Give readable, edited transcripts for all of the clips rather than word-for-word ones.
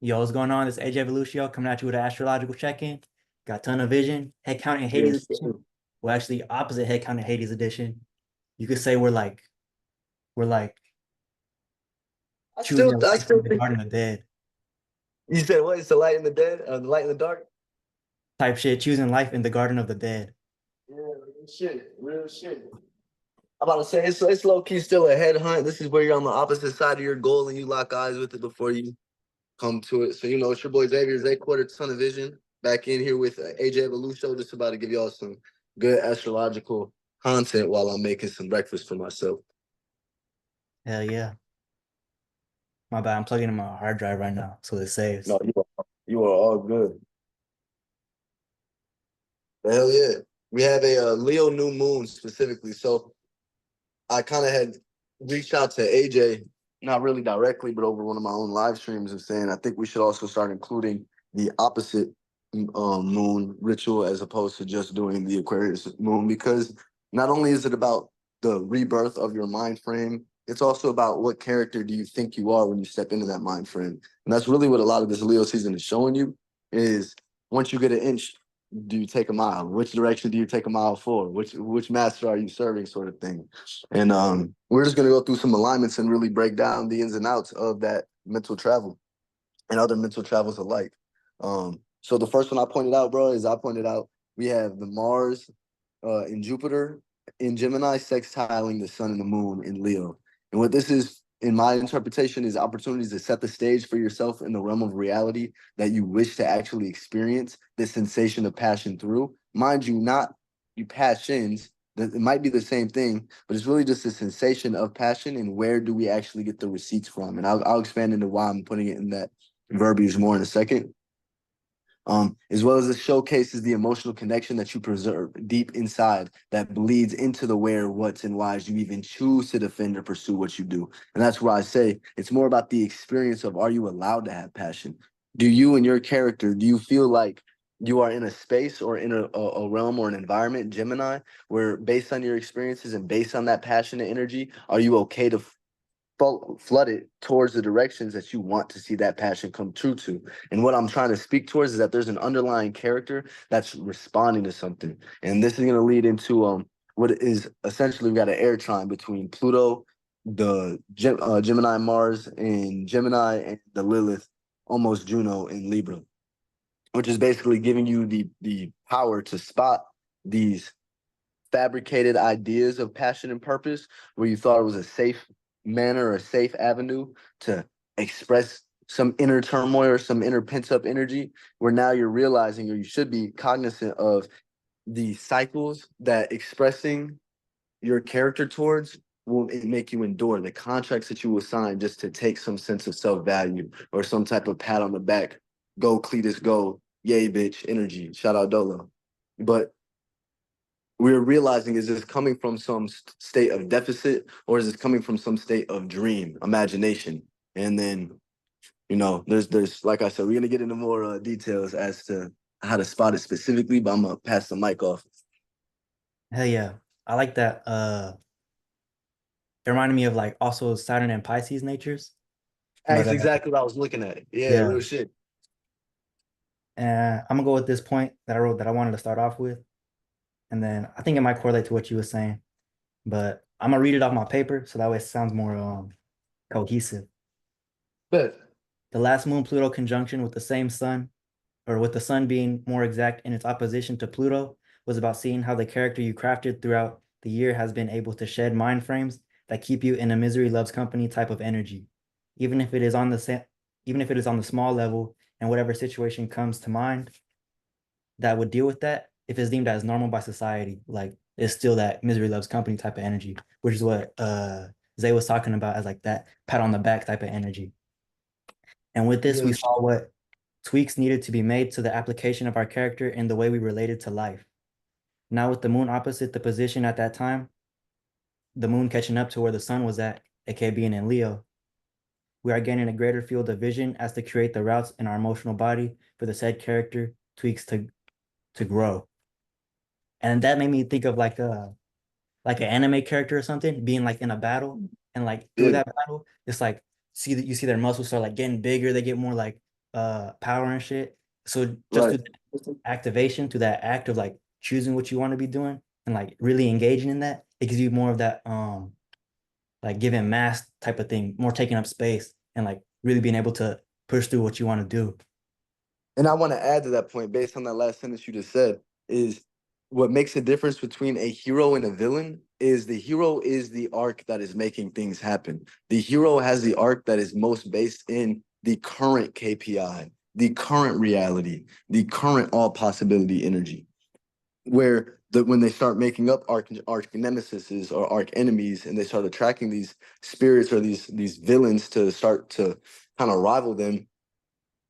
Yo, what's going on? This is AJ Evolution coming at you with an astrological check-in. Got ton of vision, head count and Hades Yes, edition. sir. Well, actually, opposite head count and Hades edition. You could say we're like I choosing still, I life still in the think garden of the dead you said what? It's the light in the dead, the light in the dark. type shit. Choosing life in the garden of the dead. Yeah, real shit, real shit. I'm about to say it's low key still a head hunt. This is where you're on the opposite side of your goal and you lock eyes with it before you come to it. So it's your boy Xavier, Zay Quarter, Ton of Vision, back in here with AJ Evolution, just about to give y'all some good astrological content while I'm making some breakfast for myself. Hell yeah. My bad. I'm plugging in my hard drive right now, so it saves. No, you are all good. Hell yeah. We have a Leo new moon specifically. So I kind of had reached out to AJ, not really directly, but over one of my own live streams of saying I think we should also start including the opposite moon ritual as opposed to just doing the Aquarius moon, because not only is it about the rebirth of your mind frame, it's also about what character do you think you are when you step into that mind frame. And that's really what a lot of this Leo season is showing you is once you get an inch, do you take a mile? Which direction do you take a mile for? Which master are you serving, sort of thing. And we're just gonna go through some alignments and really break down the ins and outs of that mental travel and other mental travels alike. So the first one I pointed out, bro, is I pointed out we have the Mars in Jupiter in Gemini sextiling the sun and the moon in Leo. And what this is, in my interpretation, is opportunities to set the stage for yourself in the realm of reality that you wish to actually experience this sensation of passion through. Mind you, not you passions. It might be the same thing, but it's really just a sensation of passion and where do we actually get the receipts from? And I'll expand into why I'm putting it in that verbiage more in a second. As well as it showcases the emotional connection that you preserve deep inside that bleeds into the where, what's, and whys you even choose to defend or pursue what you do. And that's where I say it's more about the experience of, are you allowed to have passion? Do you and your character, do you feel like you are in a space or in a realm or an environment, Gemini, where based on your experiences and based on that passionate energy, are you okay to flood it towards the directions that you want to see that passion come true to? And what I'm trying to speak towards is that there's an underlying character that's responding to something. And this is going to lead into what is essentially, we got an air trine between Pluto, the Gemini Mars in Gemini, and the Lilith, almost Juno in Libra, which is basically giving you the power to spot these fabricated ideas of passion and purpose where you thought it was a safe manner or a safe avenue to express some inner turmoil or some inner pent up energy, where now you're realizing, or you should be cognizant of, the cycles that expressing your character towards will make you endure, the contracts that you will sign just to take some sense of self-value or some type of pat on the back, go Cletus, go, yay bitch energy, shout out Dolo. But we're realizing, is this coming from some state of deficit or is this coming from some state of dream, imagination? And then, there's like I said, we're gonna get into more details as to how to spot it specifically, but I'm gonna pass the mic off. Hell yeah. I like that. It reminded me of like also Saturn and Pisces natures. But That's exactly what I was looking at. Yeah, yeah. real shit. And I'm gonna go with this point that I wrote that I wanted to start off with. And then I think it might correlate to what you were saying. But I'm gonna read it off my paper so that way it sounds more cohesive. But The last moon Pluto conjunction with the same sun, or with the sun being more exact in its opposition to Pluto, was about seeing how the character you crafted throughout the year has been able to shed mind frames that keep you in a misery loves company type of energy, even if it is on the small level, and whatever situation comes to mind that would deal with that, if it's deemed as normal by society, like it's still that misery loves company type of energy, which is what Zay was talking about as like that pat on the back type of energy. And with this, we real saw what tweaks needed to be made to the application of our character in the way we related to life. Now, with the moon opposite the position at that time, the moon catching up to where the sun was at, aka being in Leo, we are gaining a greater field of vision as to create the routes in our emotional body for the said character tweaks to grow. And that made me think of like an anime character or something being like in a battle, and like through yeah, that battle, it's like see that you see their muscles start like getting bigger, they get more like power and shit. So just Right. through that activation, to that act of like choosing what you want to be doing and like really engaging in that, it gives you more of that like giving mass type of thing, more taking up space and like really being able to push through what you want to do. And I want to add to that point, based on that last sentence you just said, is what makes a difference between a hero and a villain is the hero is the arc that is making things happen. The hero has the arc that is most based in the current KPI, the current reality, the current all possibility energy. Where when they start making up arch nemesis or arch enemies, and they start attracting these spirits or these villains to start to kind of rival them,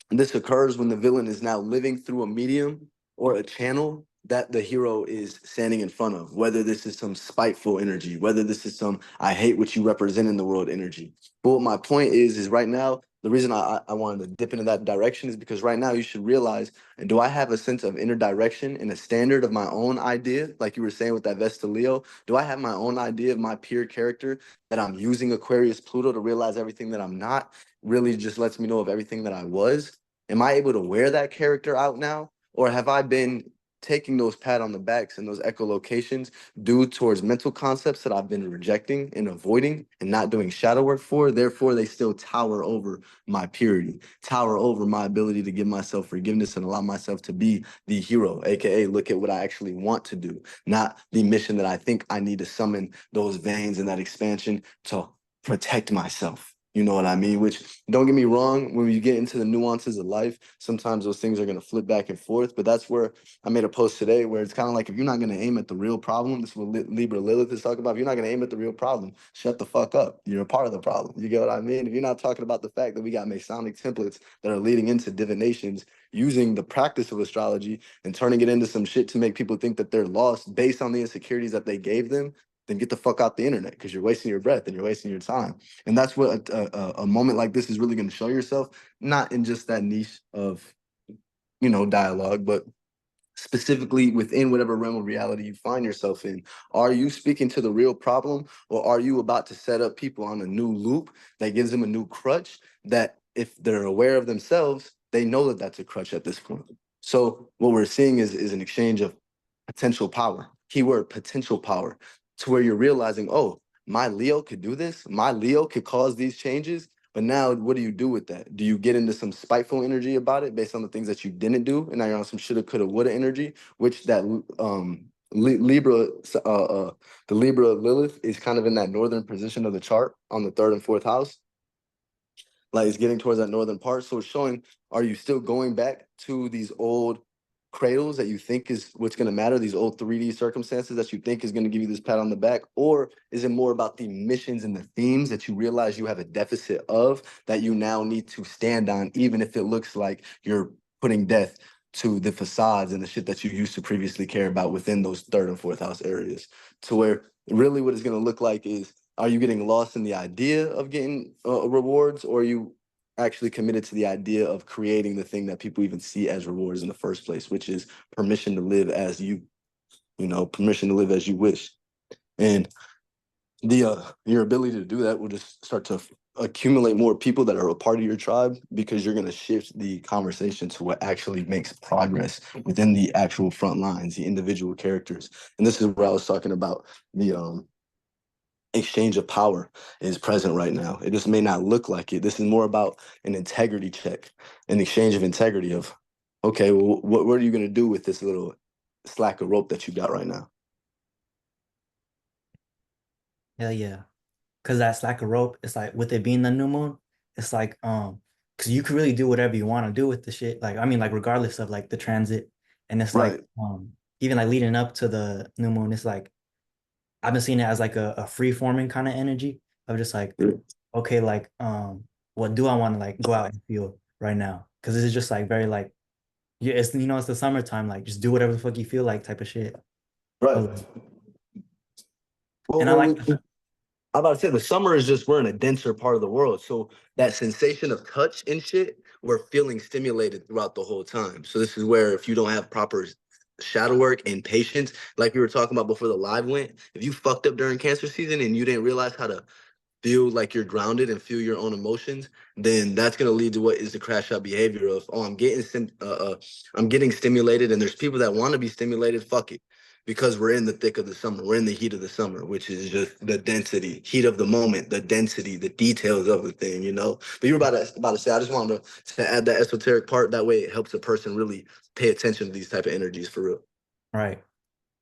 and this occurs when the villain is now living through a medium or a channel that the hero is standing in front of, whether this is some spiteful energy, whether this is some I hate what you represent in the world energy. But what my point is right now, the reason I wanted to dip into that direction is because right now you should realize, and do I have a sense of inner direction and a standard of my own idea? Like you were saying with that Vesta Leo, do I have my own idea of my peer character that I'm using Aquarius Pluto to realize everything that I'm not? Really just lets me know of everything that I was. Am I able to wear that character out now? Or have I been taking those pat on the backs and those echolocations due towards mental concepts that I've been rejecting and avoiding and not doing shadow work for? Therefore, they still tower over my purity, tower over my ability to give myself forgiveness and allow myself to be the hero, aka look at what I actually want to do, not the mission that I think I need to summon those veins and that expansion to protect myself. You know what I mean? Which, don't get me wrong, when you get into the nuances of life, sometimes those things are going to flip back and forth. But that's where I made a post today where it's kind of like, if you're not going to aim at the real problem, this is what Libra Lilith is talking about. If you're not going to aim at the real problem, shut the fuck up. You're a part of the problem. You get what I mean? If you're not talking about the fact that we got Masonic templates that are leading into divinations using the practice of astrology and turning it into some shit to make people think that they're lost based on the insecurities that they gave them, then get the fuck out the internet, because you're wasting your breath and you're wasting your time. And that's what a moment like this is really going to show yourself, not in just that niche of, dialogue, but specifically within whatever realm of reality you find yourself in. Are you speaking to the real problem, or are you about to set up people on a new loop that gives them a new crutch that, if they're aware of themselves, they know that that's a crutch at this point? So what we're seeing is an exchange of potential power, keyword potential power, to where you're realizing, oh, my Leo could do this, my Leo could cause these changes. But now, what do you do with that? Do you get into some spiteful energy about it based on the things that you didn't do, and now you're on some shoulda, coulda, woulda energy, which that Libra, the Libra Lilith is kind of in that northern position of the chart on the third and fourth house, like it's getting towards that northern part. So it's showing, are you still going back to these old cradles that you think is what's going to matter, these old 3D circumstances that you think is going to give you this pat on the back? Or is it more about the missions and the themes that you realize you have a deficit of, that you now need to stand on, even if it looks like you're putting death to the facades and the shit that you used to previously care about within those third and fourth house areas? To where really what it's going to look like is, are you getting lost in the idea of getting rewards, or are you actually committed to the idea of creating the thing that people even see as rewards in the first place, which is permission to live as you, permission to live as you wish? And the your ability to do that will just start to accumulate more people that are a part of your tribe, because you're going to shift the conversation to what actually makes progress within the actual front lines, the individual characters. And this is where I was talking about the exchange of power is present right now. It just may not look like it. This is more about an integrity check, an exchange of integrity of, okay, well, what are you going to do with this little slack of rope that you got right now? Hell yeah. Cause that's like a rope. It's like with it being the new moon, it's like because you can really do whatever you want to do with the shit. Like I mean, like regardless of like the transit. And it's like Right. even like leading up to the new moon, it's like I've been seeing it as like a free forming kind of energy of just like, okay, like what do I want to like go out and feel right now? Cause this is just like very like, yeah, it's it's the summertime, like just do whatever the fuck you feel like type of shit. Right. But like, Well, and I like I'm about to say the summer is just, we're in a denser part of the world. So that sensation of touch and shit, we're feeling stimulated throughout the whole time. So this is where, if you don't have proper shadow work and patience, like we were talking about before the live went, if you fucked up during Cancer season and you didn't realize how to feel like you're grounded and feel your own emotions, then that's gonna lead to what is the crash out behavior of, oh, I'm getting stimulated, and there's people that want to be stimulated. Fuck it, because we're in the thick of the summer, we're in the heat of the summer, which is just the density, heat of the moment, the density, the details of the thing, you know. But you were about to say, I just wanted to add that esoteric part. That way, it helps a person really pay attention to these type of energies for real. Right.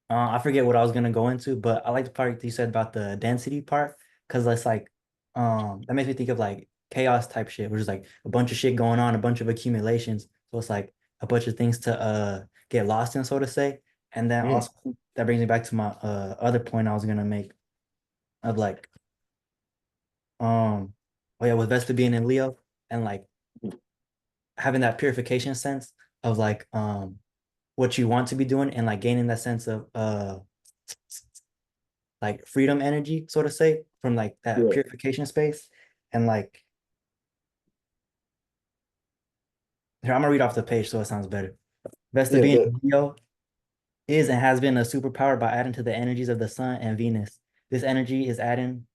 I forget what I was gonna go into, but I like the part you said about the density part because it's like, that makes me think of like chaos type shit, which is like a bunch of shit going on, a bunch of accumulations. So it's like a bunch of things to get lost in, so to say. And then Mm, also that brings me back to my other point I was gonna make of like, oh yeah, with Vesta being in Leo and like having that purification sense of like what you want to be doing and like gaining that sense of like freedom energy, so to say, from like that yeah, purification space. And like, here, I'm gonna read off the page so it sounds better. Vesta yeah, being but Leo is and has been a superpower by adding to the energies of the sun and Venus. This energy is adding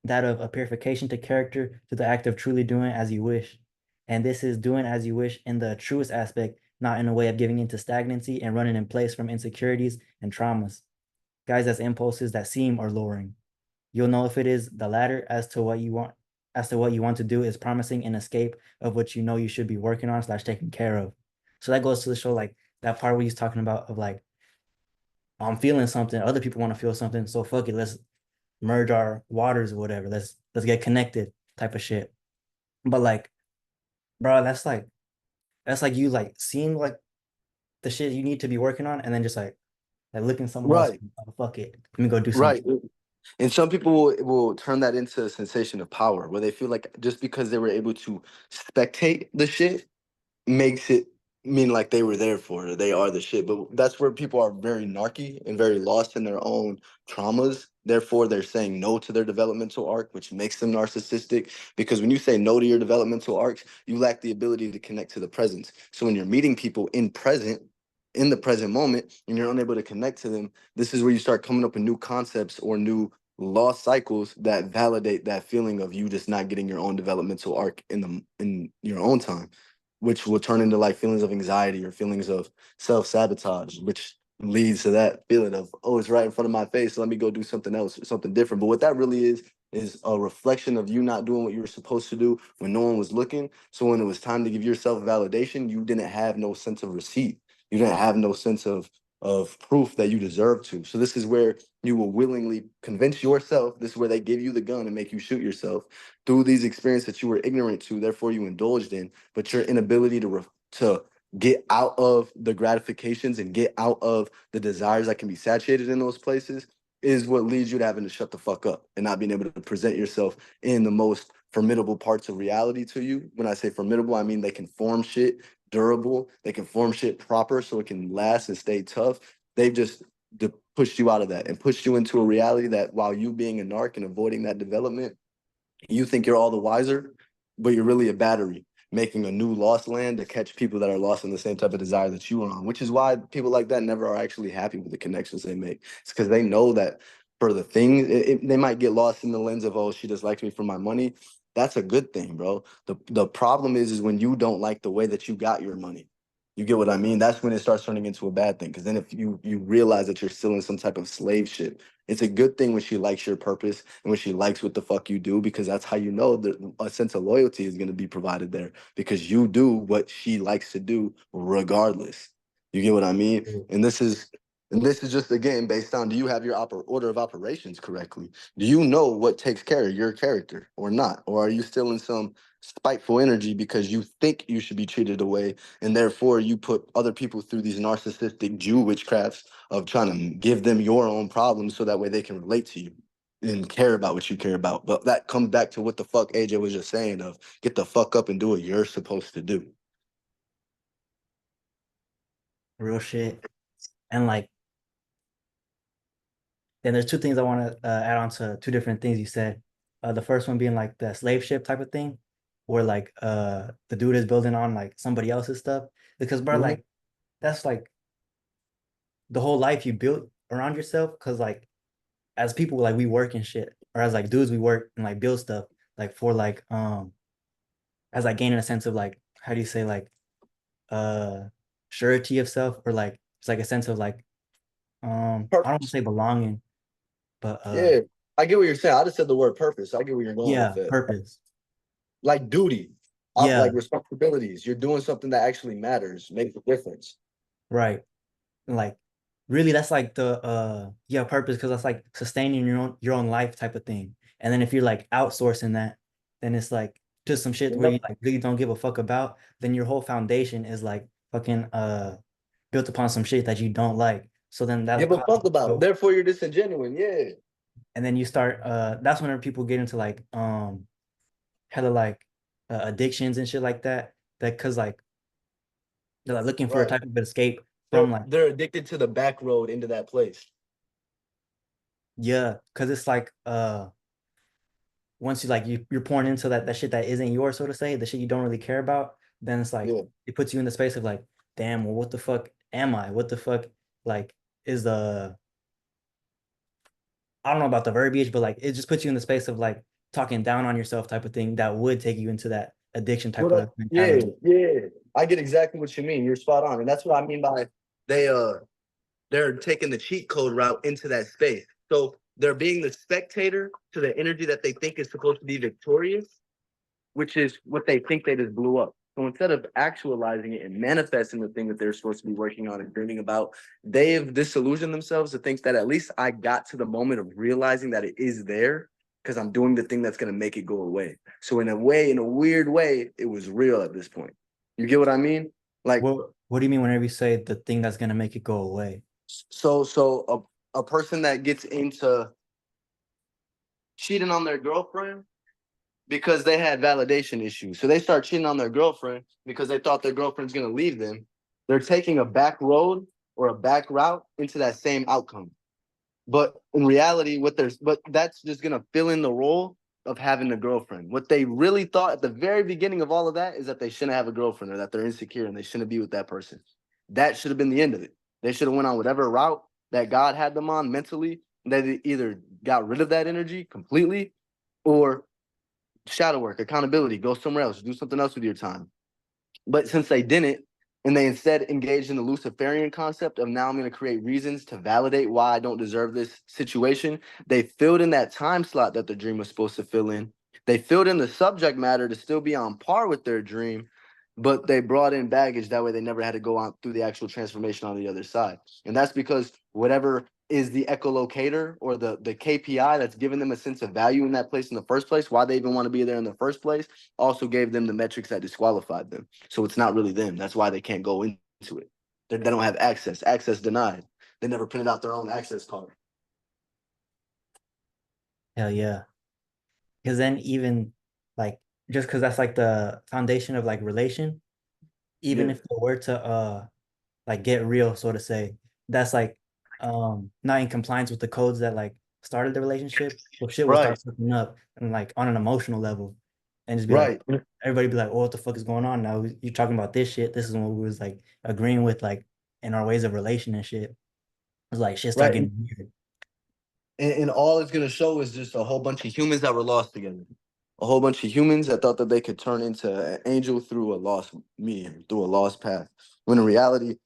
that of a purification to character to the act of truly doing as you wish. And this is doing as you wish in the truest aspect, not in a way of giving into stagnancy and running in place from insecurities and traumas. Guys, as impulses that seem alluring. You'll know if it is the latter as to what you want to do is promising an escape of what you know you should be working on slash taking care of. So that goes to the show like that part where he's talking about of like, I'm feeling something, other people want to feel something. So fuck it, let's merge our waters or whatever. Let's get connected type of shit. But like, bro, that's like you like seeing like the shit you need to be working on and then just like looking somewhere else. right, Oh, fuck it. Let me go do something. right. And some people will turn that into a sensation of power, where they feel like just because they were able to spectate the shit makes it mean like they were there for it, or they are the shit. But that's where people are very narky and very lost in their own traumas. Therefore, they're saying no to their developmental arc, which makes them narcissistic. Because when you say no to your developmental arcs, you lack the ability to connect to the present. So when you're meeting people in the present moment, and you're unable to connect to them, this is where you start coming up with new concepts or new lost cycles that validate that feeling of you just not getting your own developmental arc in your own time, which will turn into like feelings of anxiety or feelings of self-sabotage, which leads to that feeling of, oh, it's right in front of my face, so let me go do something else or something different. But what that really is a reflection of you not doing what you were supposed to do when no one was looking. So when it was time to give yourself validation, you didn't have no sense of receipt. You didn't have no sense of proof that you deserve to. So this is where you will willingly convince yourself. This is where they give you the gun and make you shoot yourself through these experiences that you were ignorant to, therefore you indulged in. But your inability to get out of the gratifications and get out of the desires that can be satiated in those places is what leads you to having to shut the fuck up and not being able to present yourself in the most formidable parts of reality to you. When I say formidable, I mean they can form shit durable, they can form shit proper so it can last and stay tough. They've just pushed you out of that and pushed you into a reality that while you being a narc and avoiding that development, you think you're all the wiser, but you're really a battery making a new lost land to catch people that are lost in the same type of desire that you are on, which is why people like that never are actually happy with the connections they make. It's because they know that for the thing, they might get lost in the lens of, oh, she just likes me for my money. That's a good thing, bro. The problem is when you don't like the way that you got your money. You get what I mean? That's when it starts turning into a bad thing. Because then if you realize that you're still in some type of slave ship, it's a good thing when she likes your purpose and when she likes what the fuck you do, because that's how you know that a sense of loyalty is going to be provided there because you do what she likes to do regardless. You get what I mean? And this is just again based on, do you have your order of operations correctly? Do you know what takes care of your character or not? Or are you still in some spiteful energy because you think you should be treated away, and therefore you put other people through these narcissistic Jew witchcrafts of trying to give them your own problems so that way they can relate to you and care about what you care about. But that comes back to what the fuck AJ was just saying of get the fuck up and do what you're supposed to do. Real shit. And like, then there's two things I want to add on to two different things you said. The first one being like the slave ship type of thing, where like the dude is building on like somebody else's stuff. Because bro, Mhm. like that's like the whole life you built around yourself. Cause like as people, like we work and shit. or as like dudes, we work and like build stuff like for like as like gaining a sense of like, how do you say, like uh surety of self, or like it's like a sense of like I don't want to Purpose. say belonging, but Yeah, I get what you're saying. I just said the word purpose. I get where you're going with yeah, it. purpose. Like duty, Yeah, like responsibilities. You're doing something that actually matters, makes a difference. right. Like really that's like the yeah, purpose, because that's like sustaining your own life type of thing. And then if you're like outsourcing that, then it's like just some shit You where know? you like really don't give a fuck about, then your whole foundation is like fucking built upon some shit that you don't like. So then that Give a causes fuck about. so, Therefore, you're disingenuous. Yeah. and then you start that's whenever people get into like hella like addictions and shit like that. That cause like they're like looking for a Right. type of escape from They're like, they're addicted to the back road into that place. yeah, cause it's like once you like you're pouring into that shit that isn't yours, so to say, the shit you don't really care about, then it's like Yeah. it puts you in the space of like, damn, well, what the fuck am I? What the fuck like is the I don't know about the verbiage, but like it just puts you in the space of like talking down on yourself type of thing that would take you into that addiction type of Yeah, mentality. yeah. I get exactly what you mean. You're spot on. And that's what I mean by they they're taking the cheat code route into that space. So they're being the spectator to the energy that they think is supposed to be victorious, which is what they think they just blew up. So instead of actualizing it and manifesting the thing that they're supposed to be working on and dreaming about, they've disillusioned themselves to think that at least I got to the moment of realizing that it is there because I'm doing the thing that's going to make it go away. So in a way, in a weird way, it was real at this point. You get what I mean? Like, What do you mean whenever you say the thing that's gonna make it go away? so a person that gets into cheating on their girlfriend because they had validation issues. So they start cheating on their girlfriend because they thought their girlfriend's going to leave them. They're taking a back road or a back route into that same outcome. But in reality, but that's just going to fill in the role of having a girlfriend. What they really thought at the very beginning of all of that is that they shouldn't have a girlfriend or that they're insecure and they shouldn't be with that person. That should have been the end of it. They should have went on whatever route that God had them on mentally. They either got rid of that energy completely or shadow work, accountability, go somewhere else, do something else with your time. But since they didn't, and they instead engaged in the Luciferian concept of now I'm going to create reasons to validate why I don't deserve this situation, they filled in that time slot that the dream was supposed to fill in. They filled in the subject matter to still be on par with their dream, but they brought in baggage. That way they never had to go on through the actual transformation on the other side. And that's because whatever is the echolocator or the KPI that's giving them a sense of value in that place in the first place, why they even want to be there in the first place, also gave them the metrics that disqualified them. So it's not really them. That's why they can't go into it. They don't have access. Access denied. They never printed out their own access card. Hell yeah. Because then even like just because that's like the foundation of like relation, even Yeah. if they were to like get real, so to say, that's like not in compliance with the codes that like started the relationship. So shit will Right. start flipping up and like on an emotional level, and just be like, Right. everybody be like, oh, what the fuck is going on now? You talking about this shit? This is what we was like agreeing with, like in our ways of relation and shit. It's like shit start Right. getting weird. And all it's gonna show is just a whole bunch of humans that were lost together. A whole bunch of humans that thought that they could turn into an angel through a lost medium, through a lost path. When in reality,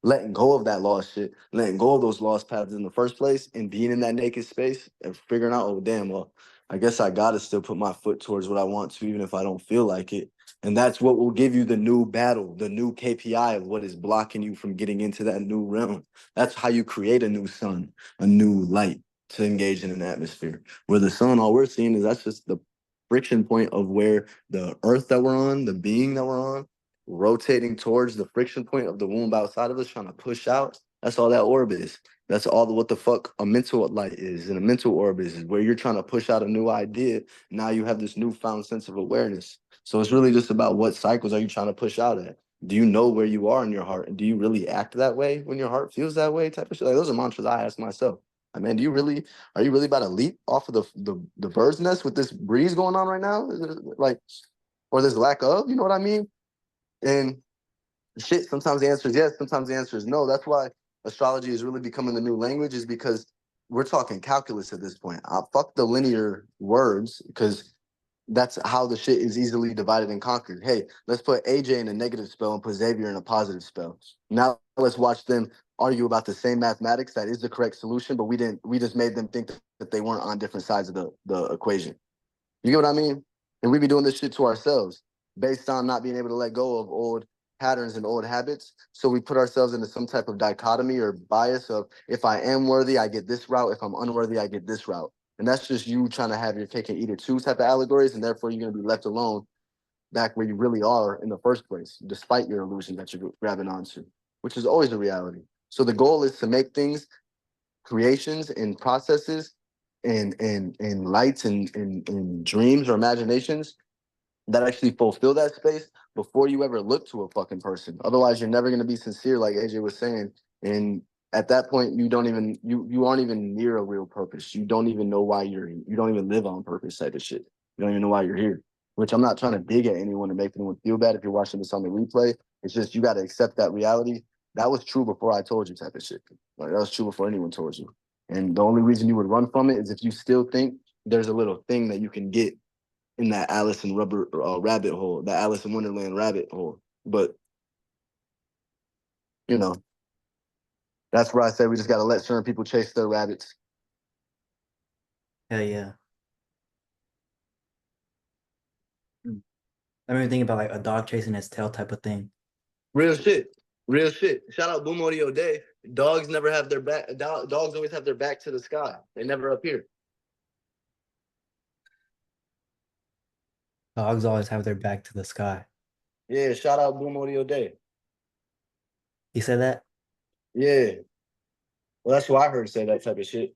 letting go of that lost shit, letting go of those lost paths in the first place, and being in that naked space and figuring out, oh damn, well, I guess I gotta still put my foot towards what I want to, even if I don't feel like it. And that's what will give you the new battle, the new KPI of what is blocking you from getting into that new realm. That's how you create a new sun, a new light to engage in an atmosphere. Where the sun, all we're seeing is that's just the friction point of where the earth that we're on, the being that we're on, rotating towards the friction point of the womb outside of us, trying to push out. That's all that orb is. That's all what the fuck a mental light is. And a mental orb is where you're trying to push out a new idea. Now you have this newfound sense of awareness. So it's really just about what cycles are you trying to push out at? Do you know where you are in your heart? And do you really act that way when your heart feels that way? Type of shit. Like those are mantras I ask myself. I mean, are you really about to leap off of the bird's nest with this breeze going on right now? Like, or this lack of, you know what I mean? And shit, sometimes the answer is yes, sometimes the answer is no. That's why astrology is really becoming the new language, is because we're talking calculus at this point. Fuck the linear words because that's how the shit is easily divided and conquered. Hey, let's put AJ in a negative spell and put Xavier in a positive spell. Now let's watch them argue about the same mathematics. That is the correct solution, but we didn't. We just made them think that they weren't on different sides of the equation. You get what I mean? And we be doing this shit to ourselves based on not being able to let go of old patterns and old habits. So we put ourselves into some type of dichotomy or bias of if I am worthy, I get this route. If I'm unworthy, I get this route. And that's just you trying to have your cake and eat it too type of allegories. And therefore, you're going to be left alone back where you really are in the first place, despite your illusion that you're grabbing onto, which is always a reality. So the goal is to make things, creations, and processes and lights and dreams or imaginations that actually fulfill that space before you ever look to a fucking person. Otherwise, you're never going to be sincere, like AJ was saying. And at that point, you aren't even near a real purpose. You don't even know why you don't even live on purpose type of shit. You don't even know why you're here. Which I'm not trying to dig at anyone to make anyone feel bad if you're watching this on the replay. It's just you got to accept that reality. That was true before I told you type of shit. Like that was true before anyone told you. And the only reason you would run from it is if you still think there's a little thing that you can get in that Alice in Rubber rabbit hole, the Alice in Wonderland rabbit hole. But you know, that's where I say we just got to let certain people chase their rabbits. Hell yeah. I remember thinking about like a dog chasing its tail type of thing. Real shit. Real shit. Shout out Boom Audio Day. Dogs never have their back. Dogs always have their back to the sky. They never appear. Dogs always have their back to the sky. Yeah. Shout out Boom Audio Day. You said that? Yeah. Well, that's what I heard say that type of shit.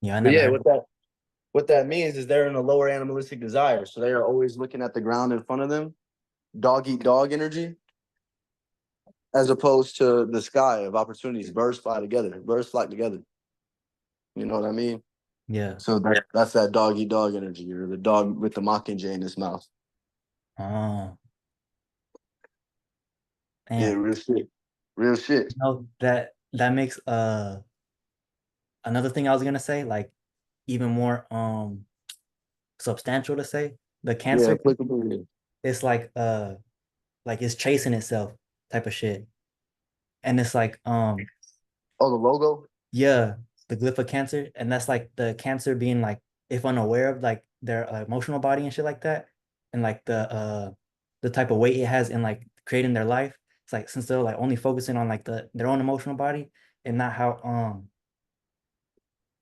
Yeah, I But never yeah, heard. what that means is they're in a lower animalistic desire, so they are always looking at the ground in front of them, dog eat dog energy, as opposed to the sky of opportunities. Birds fly together. Birds flock together. You know what I mean? Yeah. So that's that dog eat dog energy, or the dog with the mockingjay in his mouth. Oh, Yeah, damn. real shit. Real shit. No, that makes another thing I was gonna say, like even more substantial to say. The Yeah, cancer, applicable. it's like it's chasing itself type of shit. And it's like Oh, the logo? yeah, the glyph of cancer, and that's like the cancer being like if unaware of like their emotional body and shit like that, and like the type of weight it has in like creating their life. It's like since they're like only focusing on like their own emotional body and not how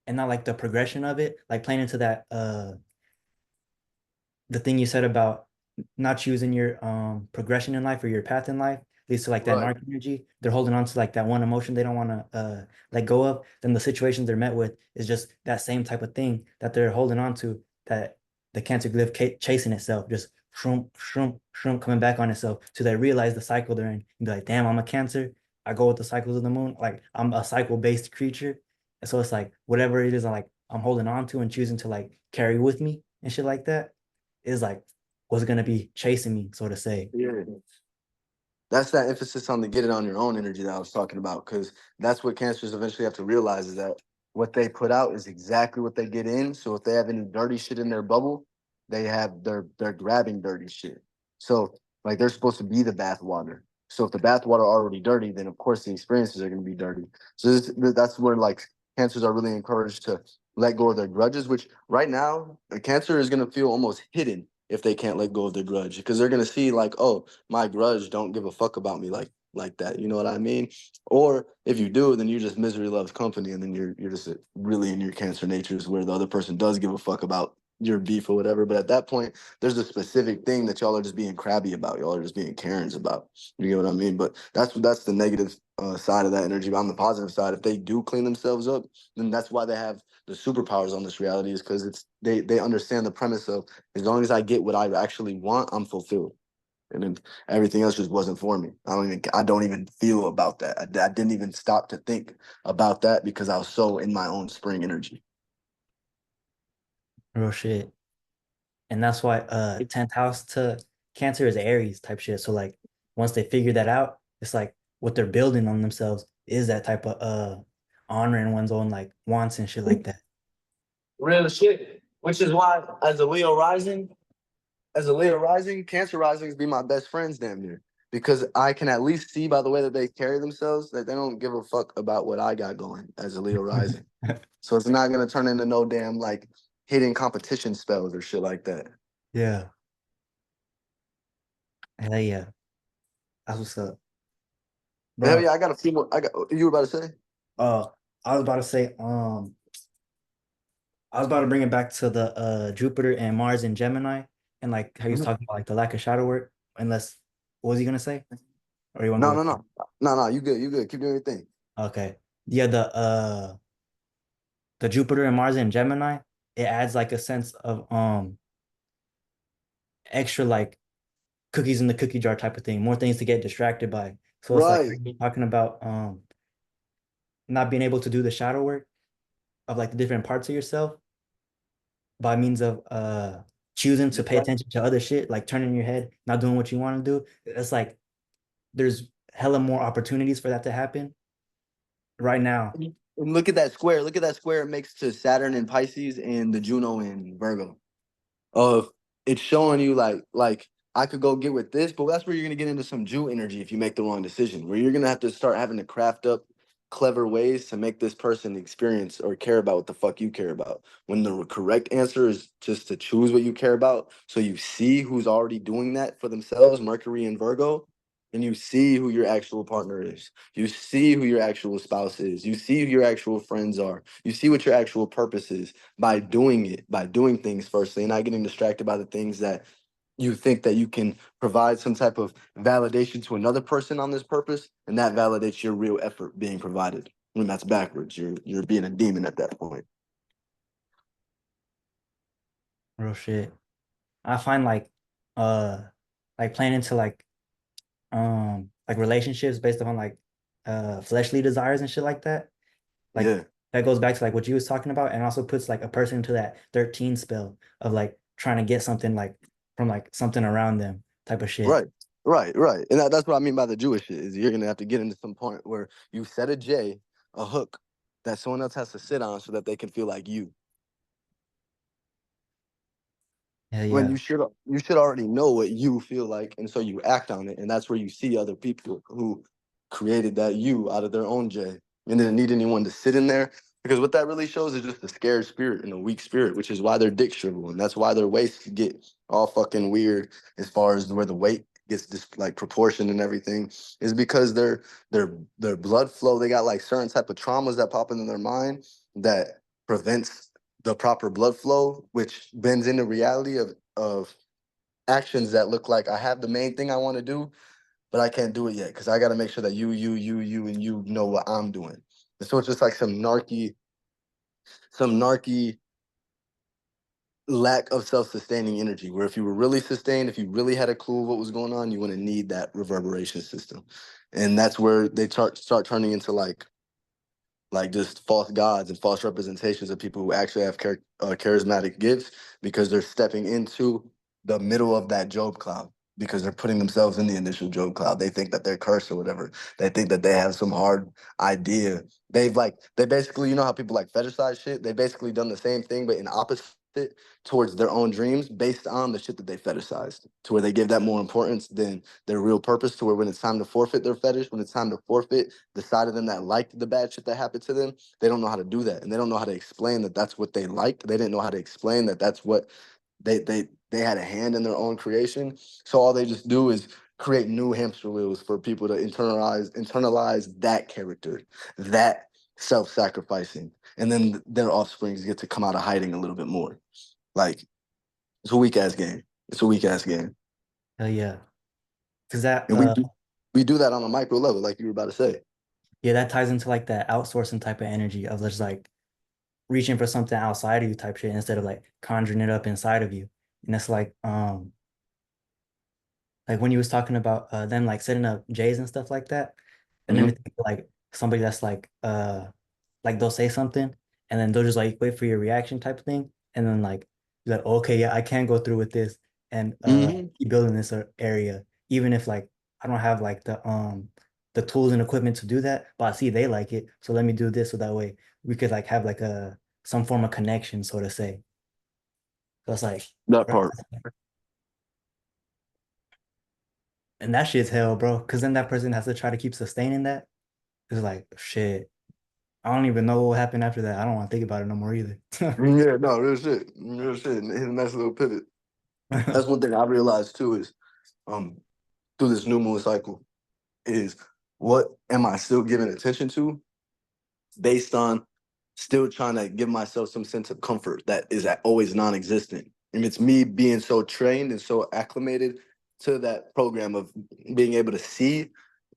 and not like the progression of it, like playing into that the thing you said about not choosing your progression in life or your path in life leads to like that Right. narc energy. They're holding on to like that one emotion they don't want to let go of. Then the situations they're met with is just that same type of thing that they're holding on to, that the cancer glyph chasing itself, just shroom, shroom, shroom, coming back on itself. So they realize the cycle they're in and be like, damn, I'm a cancer. I go with the cycles of the moon. Like I'm a cycle-based creature. And so it's like whatever it is I'm holding on to and choosing to like carry with me and shit like that is like what's gonna be chasing me, so to say. Yeah. That's that emphasis on the get it on your own energy that I was talking about. Because that's what cancers eventually have to realize is that what they put out is exactly what they get in. So if they have any dirty shit in their bubble, they're grabbing dirty shit. So like they're supposed to be the bath water. So if the bath water already dirty, then of course the experiences are going to be dirty. So that's where like cancers are really encouraged to let go of their grudges. Which right now, a cancer is going to feel almost hidden if they can't let go of their grudge because they're going to see like, oh, my grudge don't give a fuck about me like that. You know what I mean? Or if you do, then you just misery loves company, and then you're just really in your cancer natures where the other person does give a fuck about your beef or whatever. But at that point, there's a specific thing that y'all are just being crabby about. Y'all are just being Karens about. You get what I mean? But that's the negative side of that energy. But on the positive side, if they do clean themselves up, then that's why they have the superpowers on this reality is because it's they understand the premise of as long as I get what I actually want, I'm fulfilled. And then everything else just wasn't for me. I don't even feel about that. I didn't even stop to think about that because I was so in my own spring energy. Real shit. And that's why 10th house to cancer is Aries type shit. So like once they figure that out, it's like what they're building on themselves is that type of honoring one's own like wants and shit like that. Real shit. Which is why, as a Leo rising, Cancer risings be my best friends damn near. Because I can at least see by the way that they carry themselves that they don't give a fuck about what I got going as a Leo rising. So it's not gonna turn into no damn like hidden competition spells or shit like that. Yeah. Hell yeah. That's what's up. Hell Bro, yeah, I got a few more. I got you were about to say? uh I was about to say, I was about to bring it back to the Jupiter and Mars and Gemini and like how you was Mhm. talking about like the lack of shadow work. Unless what was he gonna say? Or you want to No, go no, with no. No, no, you good, you good. Keep doing your thing. okay. Yeah, the Jupiter and Mars and Gemini, it adds like a sense of extra like cookies in the cookie jar type of thing, more things to get distracted by. So it's like Right. talking about not being able to do the shadow work of like the different parts of yourself by means of choosing to pay attention to other shit, like turning your head, not doing what you want to do. It's like there's hella more opportunities for that to happen right now. And look at that square. Look at that square it makes to Saturn and Pisces and the Juno in Virgo. Of it's showing you like I could go get with this, but that's where you're gonna get into some Jew energy if you make the wrong decision, where you're gonna have to start having to craft up clever ways to make this person experience or care about what the fuck you care about. When the correct answer is just to choose what you care about, so you see who's already doing that for themselves, Mercury and Virgo, and you see who your actual partner is. You see who your actual spouse is. You see who your actual friends are. You see what your actual purpose is by doing it, by doing things firstly, and not getting distracted by the things that you think that you can provide some type of validation to another person on this purpose, and that validates your real effort being provided. When that's backwards, you're being a demon at that point. Real shit. I find like playing into like relationships based upon like fleshly desires and shit like that. Like Yeah. that goes back to like what you was talking about and also puts like a person into that 13 spell of like trying to get something like from like something around them type of shit. Right. Right. Right. And that's what I mean by the Jewish shit is you're gonna have to get into some point where you set a J, a hook that someone else has to sit on so that they can feel like you. Yeah, When yeah. you should already know what you feel like, and so you act on it, and that's where you see other people who created that you out of their own J and didn't need anyone to sit in there, because what that really shows is just a scared spirit and a weak spirit, which is why their dicks shrivel, and that's why their waists get all fucking weird as far as where the weight gets this like proportion and everything, is because their blood flow, they got like certain type of traumas that pop into their mind that prevents the proper blood flow, which bends into reality of actions that look like I have the main thing I want to do, but I can't do it yet because I got to make sure that you, and you know what I'm doing. And so it's just like some narky lack of self-sustaining energy. Where if you were really sustained, if you really had a clue of what was going on, you wouldn't need that reverberation system. And that's where they start turning into like just false gods and false representations of people who actually have charismatic gifts because they're stepping into the middle of that Job cloud because they're putting themselves in the initial Job cloud. They think that they're cursed or whatever. They think that they have some hard idea. They basically, you know how people like fetishize shit? They basically done the same thing, but in opposite towards their own dreams based on the shit that they fetishized to where they give that more importance than their real purpose, to where when it's time to forfeit their fetish, when it's time to forfeit the side of them that liked the bad shit that happened to them, they don't know how to do that, and they don't know how to explain that that's what they liked. They didn't know how to explain that that's what they had a hand in their own creation. So all they just do is create new hamster wheels for people to internalize that character, that self-sacrificing, and then their offsprings get to come out of hiding a little bit more. Like it's a weak ass game. It's a weak ass game, Hell yeah. Cause that and we do that on a micro level, like you were about to say. yeah, that ties into like that outsourcing type of energy of just like reaching for something outside of you type shit instead of like conjuring it up inside of you. And it's like when you was talking about them like setting up J's and stuff like that, that made me Mm-hmm. think of, like somebody that's like they'll say something and then they'll just like wait for your reaction type of thing. And then like you're like, okay, yeah, I can go through with this and Mm-hmm. keep building this area, even if like I don't have like the the tools and equipment to do that, but I see they like it, so let me do this so that way we could like have like a some form of connection, so to say. So it's like, That part. and that shit's hell, bro. Because then that person has to try to keep sustaining that. It's like shit. I don't even know what happened after that. I don't want to think about it no more either. Yeah, no, real shit. Real shit. And hit a nice little pivot. That's one thing I realized too is um through this new moon cycle is what am I still giving attention to based on still trying to give myself some sense of comfort that is always non-existent. And it's me being so trained and so acclimated to that program of being able to see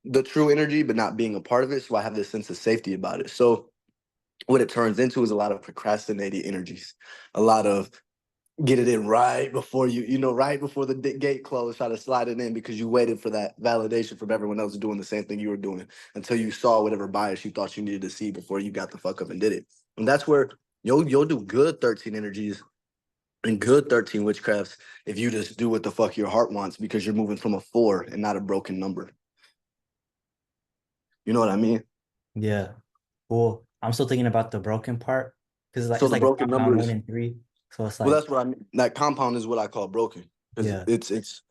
the true energy, but not being a part of it. So I have this sense of safety about it. So what it turns into is a lot of procrastinating energies, a lot of get it in right before right before the gate closed, try to slide it in because you waited for that validation from everyone else doing the same thing you were doing until you saw whatever bias you thought you needed to see before you got the fuck up and did it. And that's where you'll do good 13 energies and good 13 witchcrafts if you just do what the fuck your heart wants because you're moving from a 4 and not a broken number. You know what I mean? Yeah. Well, I'm still thinking about the broken part because So it's the like a broken compound one numbers, and three. So it's well, like, that's what I mean. That compound is what I call broken because yeah, it's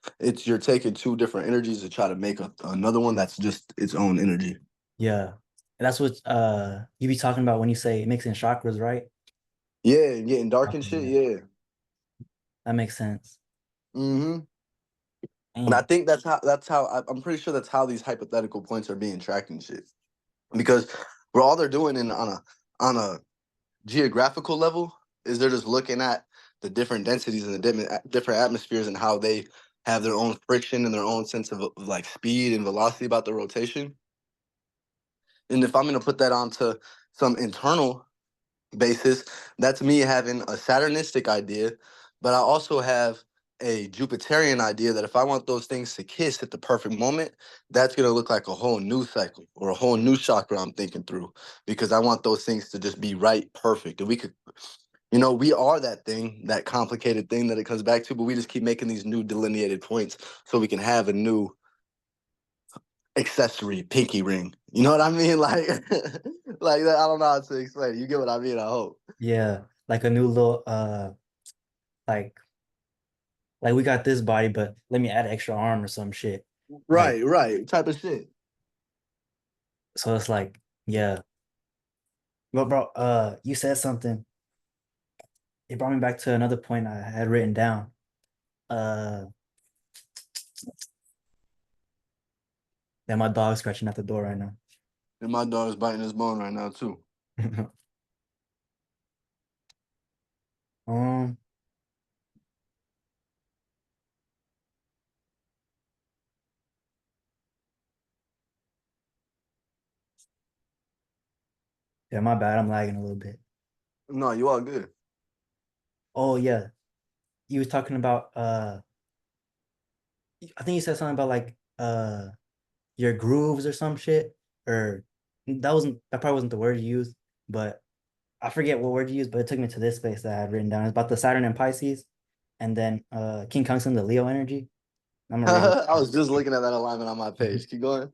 you're taking two different energies to try to make another one that's just its own energy. yeah. And that's what you be talking about when you say mixing chakras, right? Yeah, and getting dark and Okay, shit. yeah. Yeah. That makes sense. Mm-hmm. And I Damn. think I'm pretty sure that's how these hypothetical points are being tracked and shit. Because we're all they're doing on a geographical level is they're just looking at the different densities and the different atmospheres and how they have their own friction and their own sense of like speed and velocity about the rotation. And if I'm gonna put that onto some internal basis, that's me having a Saturnistic idea, but I also have a Jupiterian idea that if I want those things to kiss at the perfect moment, that's gonna look like a whole new cycle or a whole new chakra I'm thinking through because I want those things to just be right, perfect. And we could, we are that thing, that complicated thing that it comes back to, but we just keep making these new delineated points so we can have a new accessory pinky ring. You know what I mean? Like, like that. I don't know how to explain it. You get what I mean? I hope. Yeah. Like a new little like we got this body, but let me add an extra arm or some shit. Like, Right, right. Type of shit. so it's like, yeah. But bro, you said something. It brought me back to another point I had written down. Uh that my dog's scratching at the door right And my dog's biting his bone right now too. now. Um, yeah, my bad. I'm lagging a little bit. No, you all good. Oh yeah. You was talking about I think you said something about like your grooves or some shit. Or that probably wasn't the word you used, but I forget what word you used, but it took me to this space that I had written down. It's about the Saturn and Pisces, and then King Tungsten, the Leo energy. I'm gonna read I was just looking at that alignment on my it. page. Keep going.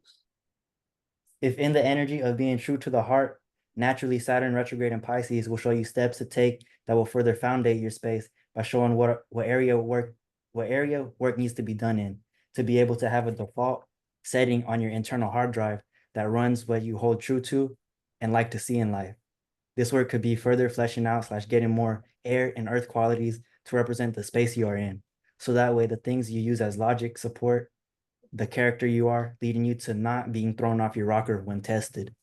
If in the energy of being true to the heart, naturally Saturn retrograde in Pisces will show you steps to take that will further foundate your space by showing what area work needs to be done in to be able to have a default setting on your internal hard drive that runs what you hold true to and like to see in life. This work could be further fleshing out slash getting more air and earth qualities to represent the space you are in. So that way the things you use as logic support the character you are, leading you to not being thrown off your rocker when tested.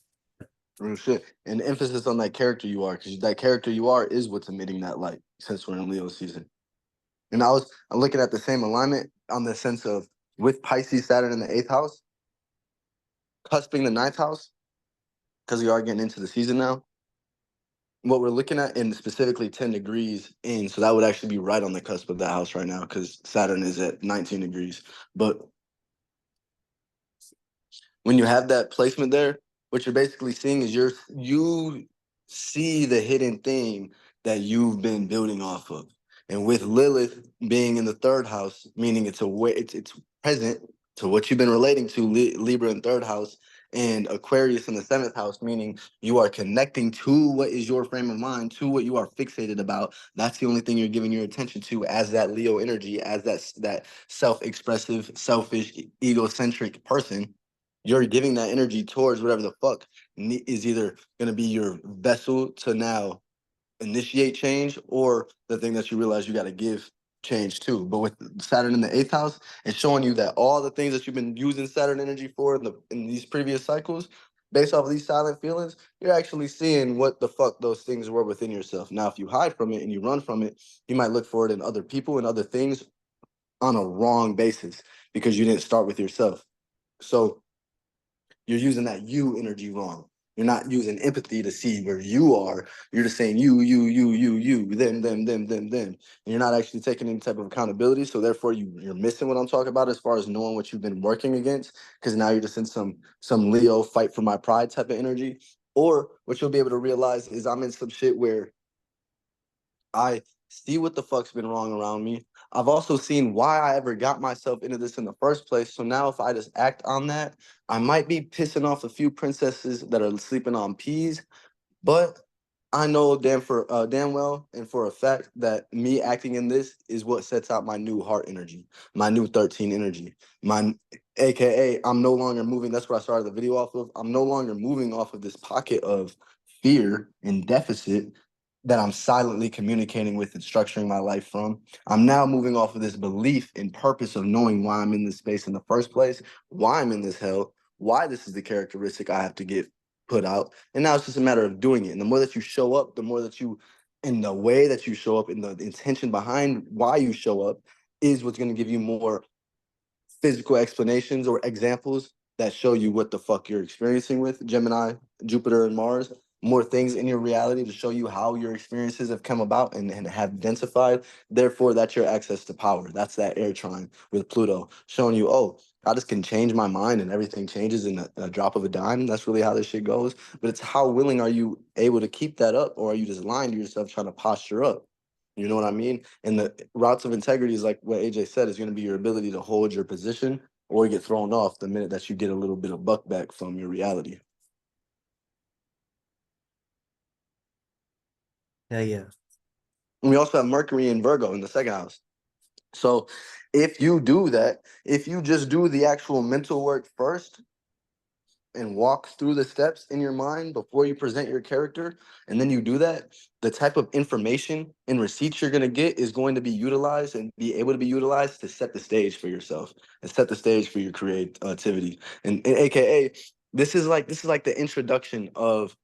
Real shit. And emphasis on that character you are, because that character you are is what's emitting that light since we're in Leo season. And I'm looking at the same alignment on the sense of with Pisces Saturn in the eighth house, cusping the ninth house, because we are getting into the season now. What we're looking at in specifically 10 degrees in, so that would actually be right on the cusp of the house right now, because Saturn is at 19 degrees. But when you have that placement there, what you're basically seeing is you see the hidden thing that you've been building off of. And with Lilith being in the third house, meaning it's present to what you've been relating to Libra in third house, and Aquarius in the seventh house, meaning you are connecting to what is your frame of mind, to what you are fixated about. That's the only thing you're giving your attention to as that Leo energy, as that self-expressive, selfish, egocentric person. You're giving that energy towards whatever the fuck is either going to be your vessel to now initiate change, or the thing that you realize you got to give change to. But with Saturn in the eighth house, it's showing you that all the things that you've been using Saturn energy for in these previous cycles, based off of these silent feelings, you're actually seeing what the fuck those things were within yourself. Now, if you hide from it and you run from it, you might look for it in other people and other things on a wrong basis because you didn't start with yourself. So you're using that you energy wrong. You're not using empathy to see where you are. You're just saying you, them. And you're not actually taking any type of accountability. So therefore you're missing what I'm talking about as far as knowing what you've been working against. Because now you're just in some Leo fight for my pride type of energy. Or what you'll be able to realize is I'm in some shit where I see what the fuck's been wrong around me. I've also seen why I ever got myself into this in the first place. So now if I just act on that, I might be pissing off a few princesses that are sleeping on peas, but I know damn well and for a fact that me acting in this is what sets out my new heart energy, my new 13 energy, my AKA I'm no longer moving. That's what I started the video off of. I'm no longer moving off of this pocket of fear and deficit that I'm silently communicating with and structuring my life from. I'm now moving off of this belief and purpose of knowing why I'm in this space in the first place, why I'm in this hell, why this is the characteristic I have to get put out. And now it's just a matter of doing it. And the more that you show up, the more that you, in the way that you show up, in the intention behind why you show up, is what's going to give you more physical explanations or examples that show you what the fuck you're experiencing with Gemini, Jupiter, and Mars. More things in your reality to show you how your experiences have come about and have densified. Therefore, that's your access to power. That's that air trine with Pluto showing you, oh, I just can change my mind and everything changes in a drop of a dime. That's really how this shit goes. But it's how willing are you able to keep that up, or are you just lying to yourself trying to posture up? You know what I mean? And the routes of integrity is like what AJ said, is going to be your ability to hold your position or get thrown off the minute that you get a little bit of buck back from your reality. Yeah, yeah. And we also have Mercury and Virgo in the second house. So if you do that, if you just do the actual mental work first, and walk through the steps in your mind before you present your character, and then you do that, the type of information and receipts you're going to get is going to be utilized and be able to be utilized to set the stage for yourself and set the stage for your creativity. And AKA, this is like the introduction of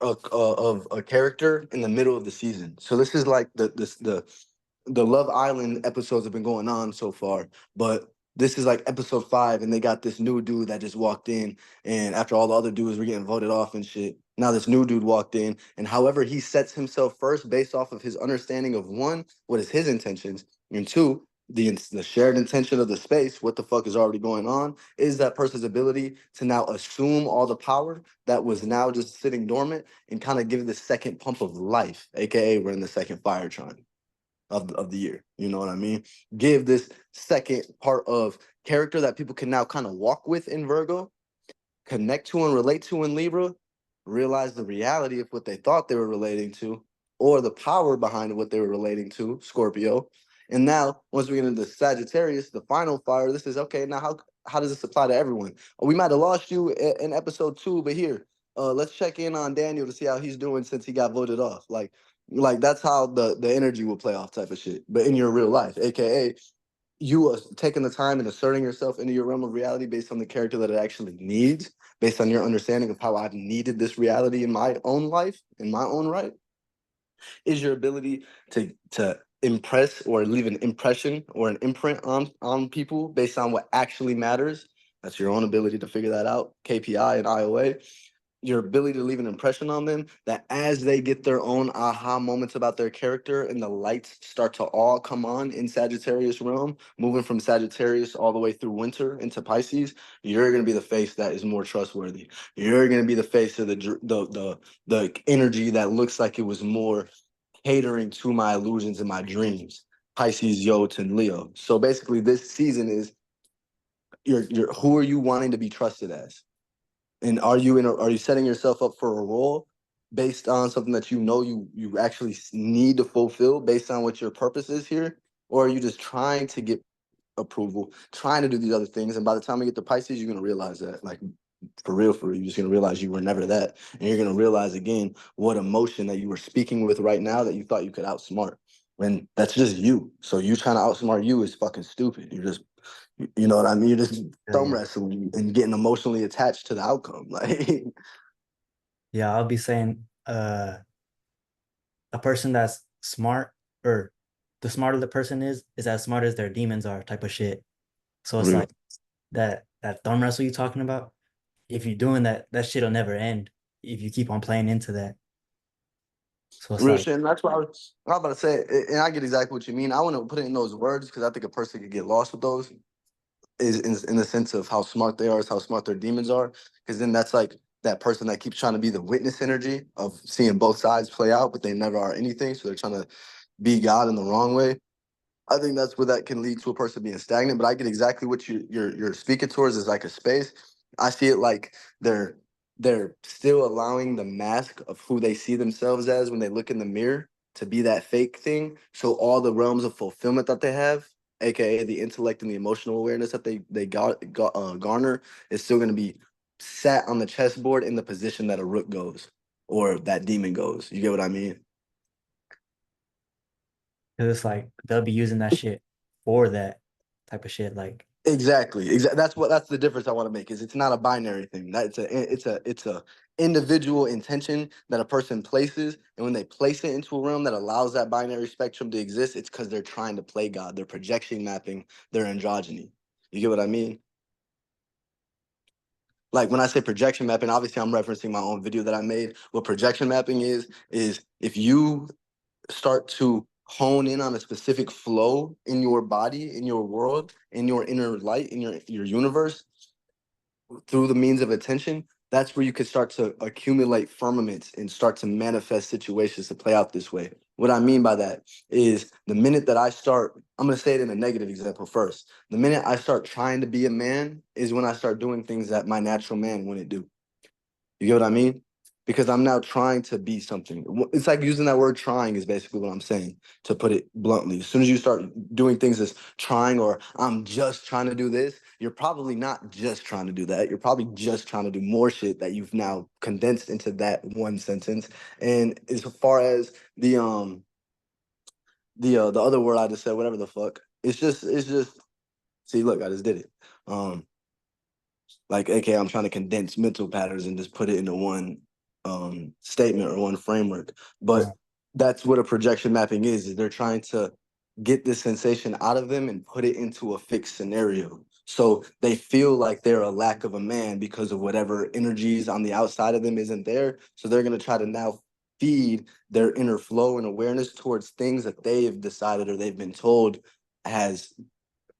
a character in the middle of the season. So this is like the Love Island episodes have been going on so far, but this is like episode 5, and they got this new dude that just walked in, and after all the other dudes were getting voted off and shit, now this new dude walked in, and however he sets himself first based off of his understanding of one, what is his intentions, and two, the shared intention of the space, what the fuck is already going on, is that person's ability to now assume all the power that was now just sitting dormant and kind of give the second pump of life, aka we're in the second fire trine of the year. You know what I mean? Give this second part of character that people can now kind of walk with in Virgo, connect to and relate to in Libra, realize the reality of what they thought they were relating to, or the power behind what they were relating to, Scorpio. And now, once we get into Sagittarius, the final fire, this is okay. Now, how does this apply to everyone? We might have lost you in episode 2, but here, let's check in on Daniel to see how he's doing since he got voted off. Like that's how the energy will play off type of shit. But in your real life, aka you are taking the time and asserting yourself into your realm of reality based on the character that it actually needs, based on your understanding of how I've needed this reality in my own life, in my own right, is your ability to impress or leave an impression or an imprint on people based on what actually matters. That's your own ability to figure that out, KPI and IOA. Your ability to leave an impression on them, that as they get their own aha moments about their character and the lights start to all come on in Sagittarius realm, moving from Sagittarius all the way through winter into Pisces, you're going to be the face that is more trustworthy. You're going to be the face of the energy that looks like it was more catering to my illusions and my dreams. Pisces, Yot, and Leo. So basically, this season is you're who are you wanting to be trusted as? And are you setting yourself up for a role based on something that you know you actually need to fulfill based on what your purpose is here? Or are you just trying to get approval, trying to do these other things? And by the time we get to Pisces, you're gonna realize that, like, for real, you're just gonna realize you were never that. And you're gonna realize again what emotion that you were speaking with right now that you thought you could outsmart. When that's just you. So you trying to outsmart you is fucking stupid. You're just, you know what I mean? You're just Yeah, thumb yeah. wrestling and getting emotionally attached to the outcome. Like, Yeah, I'll be saying a person that's smart, or the smarter the person is as smart as their demons are, type of shit. So it's real. like that thumb wrestle you talking about. If you're doing that, that shit'll never end if you keep on playing into that. So it's Real like, shit. And that's what I was about to say. And I get exactly what you mean. I want to put it in those words because I think a person could get lost with those. Is in the sense of how smart they are, is how smart their demons are. Because then that's like that person that keeps trying to be the witness energy of seeing both sides play out, but they never are anything. So they're trying to be God in the wrong way. I think that's where that can lead to a person being stagnant. But I get exactly what you're speaking towards is like a space. I see it like they're still allowing the mask of who they see themselves as when they look in the mirror to be that fake thing. So all the realms of fulfillment that they have, aka the intellect and the emotional awareness that garner, is still going to be sat on the chessboard in the position that a rook goes or that demon goes. You get what I mean? 'cause it's like they'll be using that shit for that type of shit. Like, Exactly. Exactly. That's the difference I want to make. Is it's not a binary thing. That it's a individual intention that a person places, and when they place it into a realm that allows that binary spectrum to exist, it's because they're trying to play God. They're projection mapping their androgyny. You get what I mean? Like when I say projection mapping, obviously I'm referencing my own video that I made. What projection mapping is if you start to hone in on a specific flow in your body, in your world, in your inner light, in your universe, through the means of attention, that's where you could start to accumulate firmaments and start to manifest situations to play out this way. What I mean by that is the minute that I start, I'm going to say it in a negative example first. The minute I start trying to be a man is when I start doing things that my natural man wouldn't do. You get what I mean? Because I'm now trying to be something. It's like using that word trying is basically what I'm saying, to put it bluntly. As soon as you start doing things as trying or I'm just trying to do this, you're probably not just trying to do that. You're probably just trying to do more shit that you've now condensed into that one sentence. And as far as the other word I just said, whatever the fuck, it's just see, look, I just did it. Like, okay, I'm trying to condense mental patterns and just put it into one statement or one framework. But uh, that's what a projection mapping is they're trying to get this sensation out of them and put it into a fixed scenario. So they feel like they're a lack of a man because of whatever energies on the outside of them isn't there. So they're going to try to now feed their inner flow and awareness towards things that they've decided or they've been told has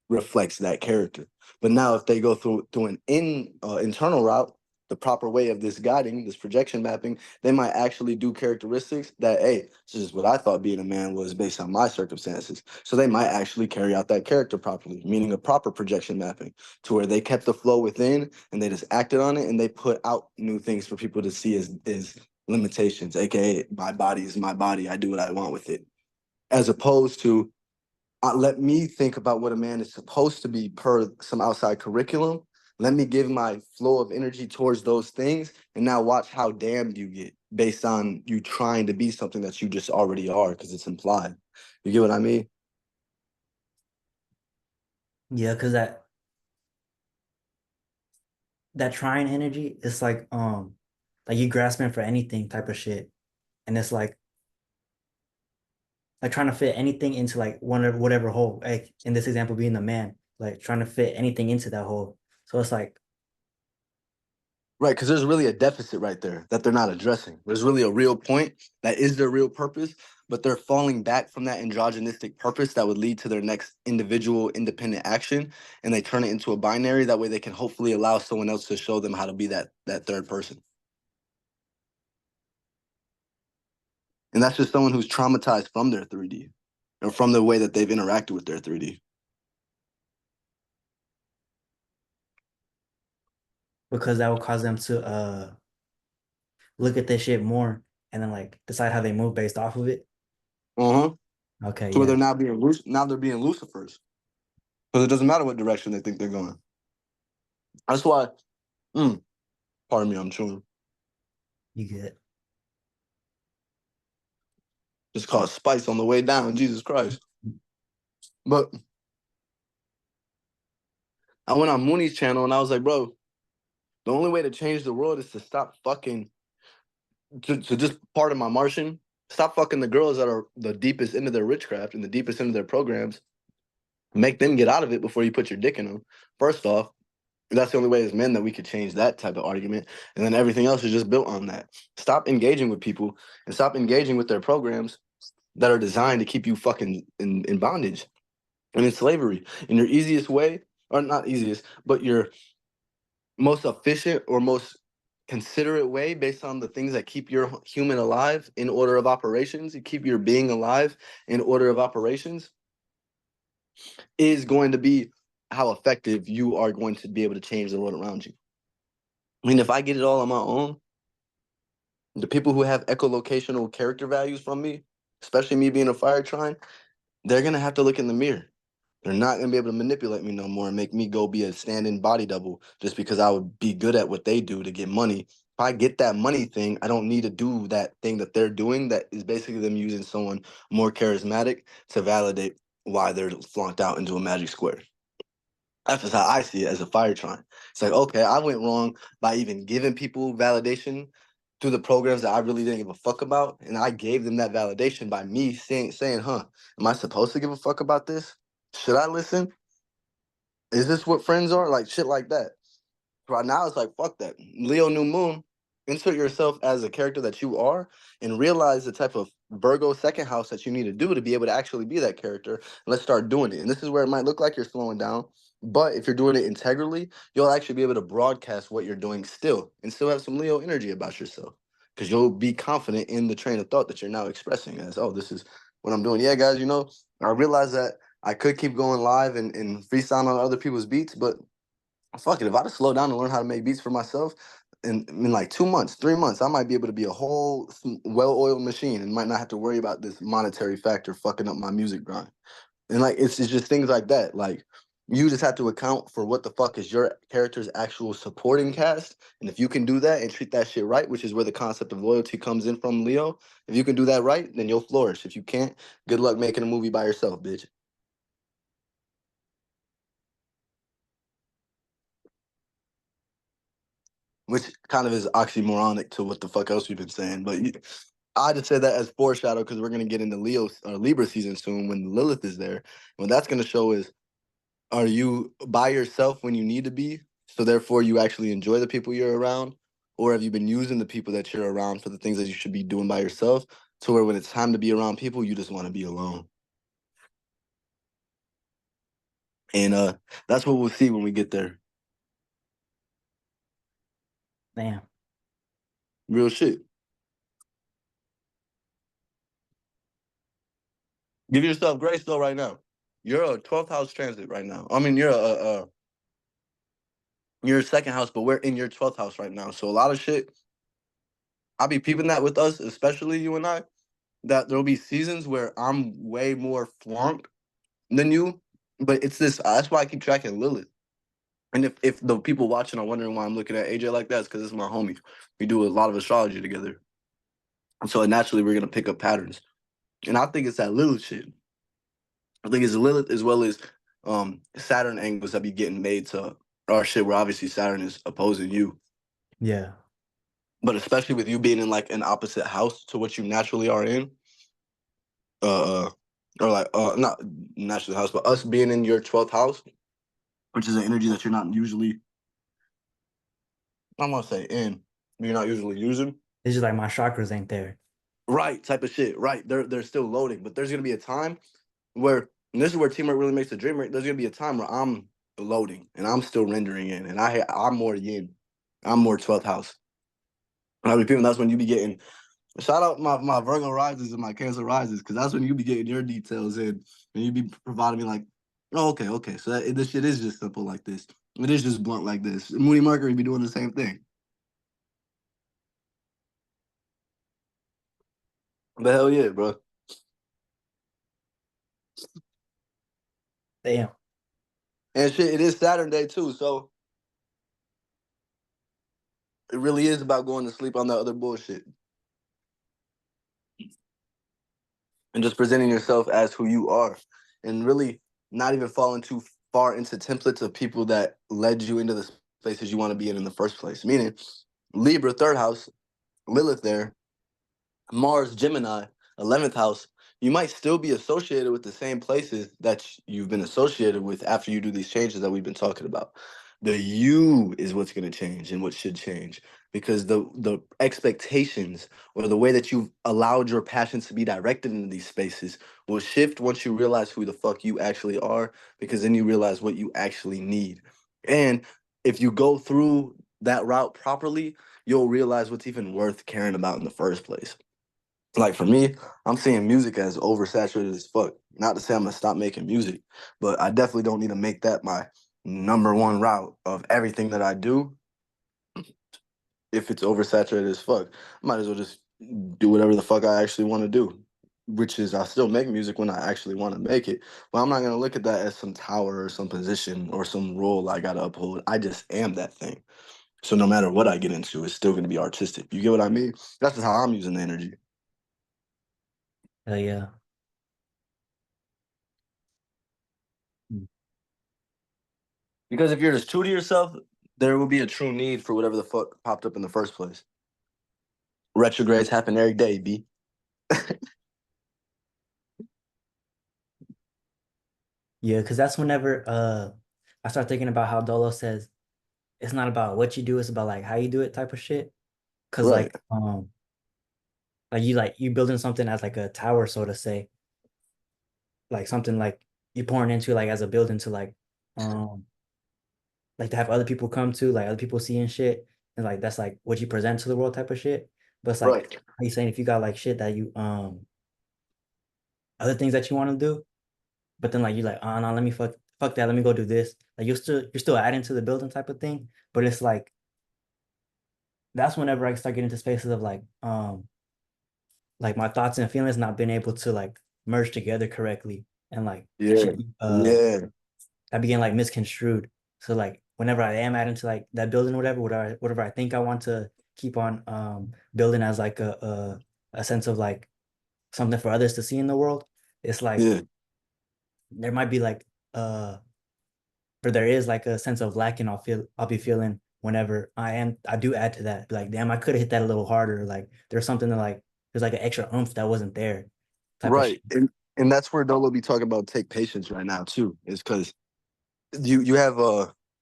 reflects that character. But now, if they go through an internal route, the proper way of this guiding, this projection mapping, they might actually do characteristics that, hey, this is what I thought being a man was based on my circumstances. So they might actually carry out that character properly, meaning a proper projection mapping, to where they kept the flow within and they just acted on it and they put out new things for people to see as limitations, aka my body is my body. I do what I want with it, as opposed to let me think about what a man is supposed to be per some outside curriculum. Let me give my flow of energy towards those things, and now watch how damned you get based on you trying to be something that you just already are because it's implied. You get what I mean? yeah, because that trying energy is like you grasping for anything type of shit. And it's like trying to fit anything into like whatever hole. Like in this example being the man, like trying to fit anything into that hole. So it's like, Right, because there's really a deficit right there that they're not addressing. There's really a real point that is their real purpose, but they're falling back from that androgynistic purpose that would lead to their next individual independent action, and they turn it into a binary. That way, they can hopefully allow someone else to show them how to be that third person. And that's just someone who's traumatized from their 3D or from the way that they've interacted with their 3D. because that will cause them to look at this shit more and then like decide how they move based off of it. Uh-huh. Okay, So where yeah, they're not being now they're being Lucifers. Because it doesn't matter what direction they think they're going. That's why, mm, pardon me, I'm chewing. you get Just caught spice on the way down, Jesus Christ. But I went on Mooney's channel and I was like, bro, the only way to change the world is to stop fucking, to just part of my Martian, stop fucking the girls that are the deepest into their witchcraft and the deepest into their programs. Make them get out of it before you put your dick in them. First off, that's the only way as men that we could change that type of argument. And then everything else is just built on that. Stop engaging with people and stop engaging with their programs that are designed to keep you fucking in bondage and in slavery. And your easiest way, or not easiest, but your most efficient or most considerate way based on the things that keep your human alive in order of operations, you keep your being alive in order of operations, is going to be how effective you are going to be able to change the world around you. I mean, if I get it all on my own, the people who have echolocational character values from me, especially me being a fire trine, they're gonna have to look in the mirror. They're not gonna be able to manipulate me no more and make me go be a stand-in body double just because I would be good at what they do to get money. If I get that money thing, I don't need to do that thing that they're doing. That is basically them using someone more charismatic to validate why they're flunked out into a magic square. That's just how I see it as a fire trine. It's like, okay, I went wrong by even giving people validation through the programs that I really didn't give a fuck about. And I gave them that validation by me saying, huh, am I supposed to give a fuck about this? Should I listen? Is this what friends are? Like shit like that. Right now it's like, fuck that. Leo New Moon, insert yourself as a character that you are and realize the type of Virgo second house that you need to do to be able to actually be that character. And let's start doing it. And this is where it might look like you're slowing down. But if you're doing it integrally, you'll actually be able to broadcast what you're doing still and still have some Leo energy about yourself. Because you'll be confident in the train of thought that you're now expressing as, oh, this is what I'm doing. Yeah, guys, I realize that I could keep going live and freestyle on other people's beats, but fuck it. If I just slow down and learn how to make beats for myself, in like 2 months, 3 months, I might be able to be a whole well-oiled machine and might not have to worry about this monetary factor fucking up my music grind. And like it's just things like that. Like you just have to account for what the fuck is your character's actual supporting cast. And if you can do that and treat that shit right, which is where the concept of loyalty comes in from Leo, if you can do that right, then you'll flourish. If you can't, good luck making a movie by yourself, bitch. Which kind of is oxymoronic to what the fuck else we've been saying. But I just say that as foreshadow because we're gonna get into Leo or Libra season soon when Lilith is there. What that's gonna show is, are you by yourself when you need to be, so therefore you actually enjoy the people you're around, or have you been using the people that you're around for the things that you should be doing by yourself, to where when it's time to be around people, you just want to be alone. And that's what we'll see when we get there. damn. Real shit. Give yourself grace though. Right now, you're a 12th house transit right now. I mean, you're a second house, but we're in your 12th house right now. So a lot of shit, I'll be peeping that with us, especially you and I, that there'll be seasons where I'm way more flunked than you. But it's this, that's why I keep tracking Lilith. And if the people watching are wondering why I'm looking at AJ like that, it's because it's my homie. We do a lot of astrology together. And so naturally, we're going to pick up patterns. And I think it's that Lilith shit. I think it's Lilith as well as Saturn angles that be getting made to our shit where obviously Saturn is opposing you. Yeah. But especially with you being in like an opposite house to what you naturally are in, uh, or like not naturally house, but us being in your 12th house, which is an energy that you're not usually, I'm gonna say in, you're not usually using. It's just like my chakras ain't there. Right, type of shit. Right, they're still loading, but there's gonna be a time where, and this is where teamwork really makes the dream work. There's gonna be a time where I'm loading and I'm still rendering in, and I'm more yin, I'm more 12th house. And I be people. That's when you be getting. Shout out my Virgo rises and my Cancer rises, because that's when you be getting your details in, and you be providing me like Oh, okay, okay. So this shit is just simple like this. It is just blunt like this. Moody Mercury be doing the same thing. But hell yeah, bro. Damn. And shit, it is Saturn day too, so it really is about going to sleep on that other bullshit and just presenting yourself as who you are, and really not even falling too far into templates of people that led you into the places you want to be in the first place. Meaning, Libra, third house, Lilith there, Mars, Gemini, 11th house, you might still be associated with the same places that you've been associated with after you do these changes that we've been talking about. The you is what's going to change and what should change, because the expectations or the way that you've allowed your passions to be directed into these spaces will shift once you realize who the fuck you actually are, because then you realize what you actually need. And if you go through that route properly, you'll realize what's even worth caring about in the first place. Like for me, I'm seeing music as oversaturated as fuck. Not to say I'm gonna stop making music, but I definitely don't need to make that my number one route of everything that I do. If it's oversaturated as fuck, I might as well just do whatever the fuck I actually want to do, which is I still make music when I actually want to make it. But I'm not gonna look at that as some tower or some position or some role I gotta uphold. I just am that thing. So no matter what I get into, it's still gonna be artistic. You get what I mean? That's just how I'm using the energy. Hell yeah. Mm. Because if you're just true to yourself, there will be a true need for whatever the fuck popped up in the first place. Retrogrades happen every day, B. Yeah, because that's whenever I start thinking about how Dolo says it's not about what you do, it's about like how you do it type of shit. Cause Right, like you building something as like a tower, so to say, like something like you pouring into like as a building to um like to have other people come to, like other people seeing shit, and like that's like what you present to the world type of shit. But it's like right, how you saying if you got like shit that you other things that you want to do, but then like you like, oh no, let me fuck that, let me go do this. Like you're still adding to the building type of thing, but it's like that's whenever I start getting into spaces of like my thoughts and feelings not being able to like merge together correctly, and like yeah, shit yeah, I begin like misconstrued. So like whenever I am adding to like that building, whatever I think I want to keep on building as like a sense of like something for others to see in the world, it's like yeah, there might be like or there is like a sense of lacking I'll be feeling whenever I do add to that. Be like, damn, I could have hit that a little harder. Like there's something that like there's like an extra oomph that wasn't there type of shit. right. And that's where Dolo be talking about take patience right now too, is because you have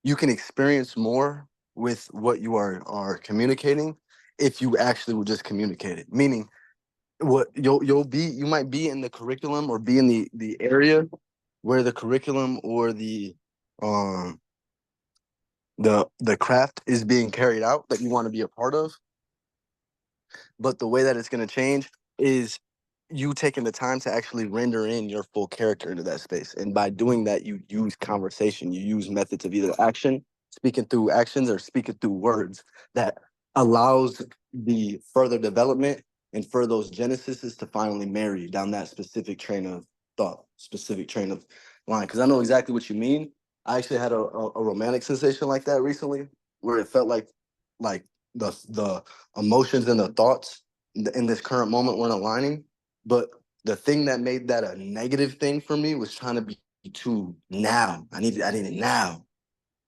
you can experience more with what you are communicating if you actually will just communicate it. Meaning what you'll be you might be in the curriculum or be in the area where the curriculum or um the craft is being carried out that you want to be a part of, but the way that it's going to change is you taking the time to actually render in your full character into that space. And by doing that, you use conversation, you use methods of either action, speaking through actions, or speaking through words that allows the further development and for those genesises to finally marry down that specific train of thought, specific train of line. Because I know exactly what you mean. I actually had a romantic sensation like that recently, where it felt like the emotions and the thoughts in this current moment weren't aligning. But the thing that made that a negative thing for me was trying to be too now. I need it now.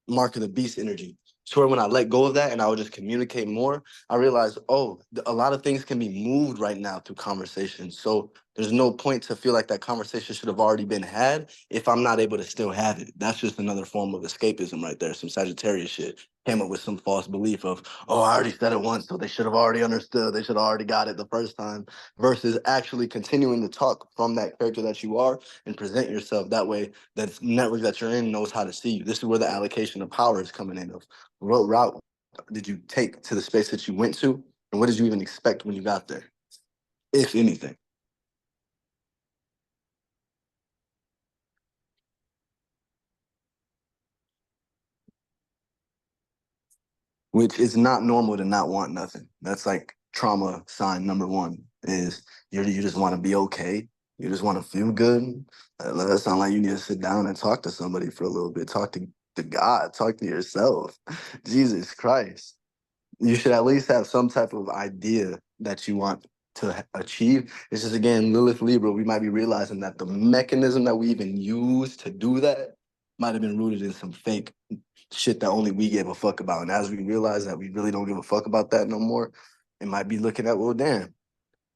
Mark of the beast energy. So when I let go of that and I would just communicate more, I realized, oh, a lot of things can be moved right now through conversation. So there's no point to feel like that conversation should have already been had if I'm not able to still have it. That's just another form of escapism right there. Some Sagittarius shit came up with some false belief of, oh, I already said it once, so they should have already understood. They should have already got it the first time, versus actually continuing to talk from that character that you are and present yourself that way, that network that you're in knows how to see you. This is where the allocation of power is coming in of what route did you take to the space that you went to, and what did you even expect when you got there, if anything. which is not normal to not want nothing. That's like trauma sign number one is you just want to be okay. You just want to feel good. That sound like you need to sit down and talk to somebody for a little bit. Talk to God. Talk to yourself. Jesus Christ. You should at least have some type of idea that you want to achieve. It's just again, Lilith Libra, we might be realizing that the mechanism that we even use to do that might have been rooted in some fake shit that only we gave a fuck about. And as we realize that we really don't give a fuck about that no more, it might be looking at, well, damn,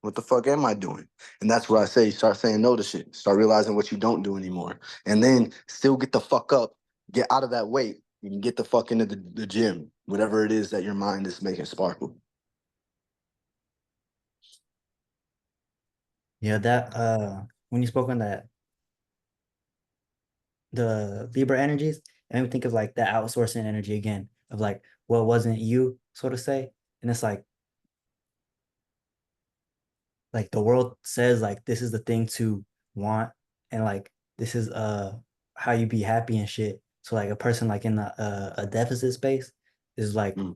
what the fuck am I doing? And that's where I say start saying no to shit. Start realizing what you don't do anymore. And then still get the fuck up, get out of that weight, you can get the fuck into the gym, whatever it is that your mind is making sparkle. Yeah, that when you spoke on that the Libra energies, and we think of like that outsourcing energy again of like what wasn't you, so to say. And it's like the world says like this is the thing to want, and like this is how you be happy and shit. So like a person like in a deficit space is Mm.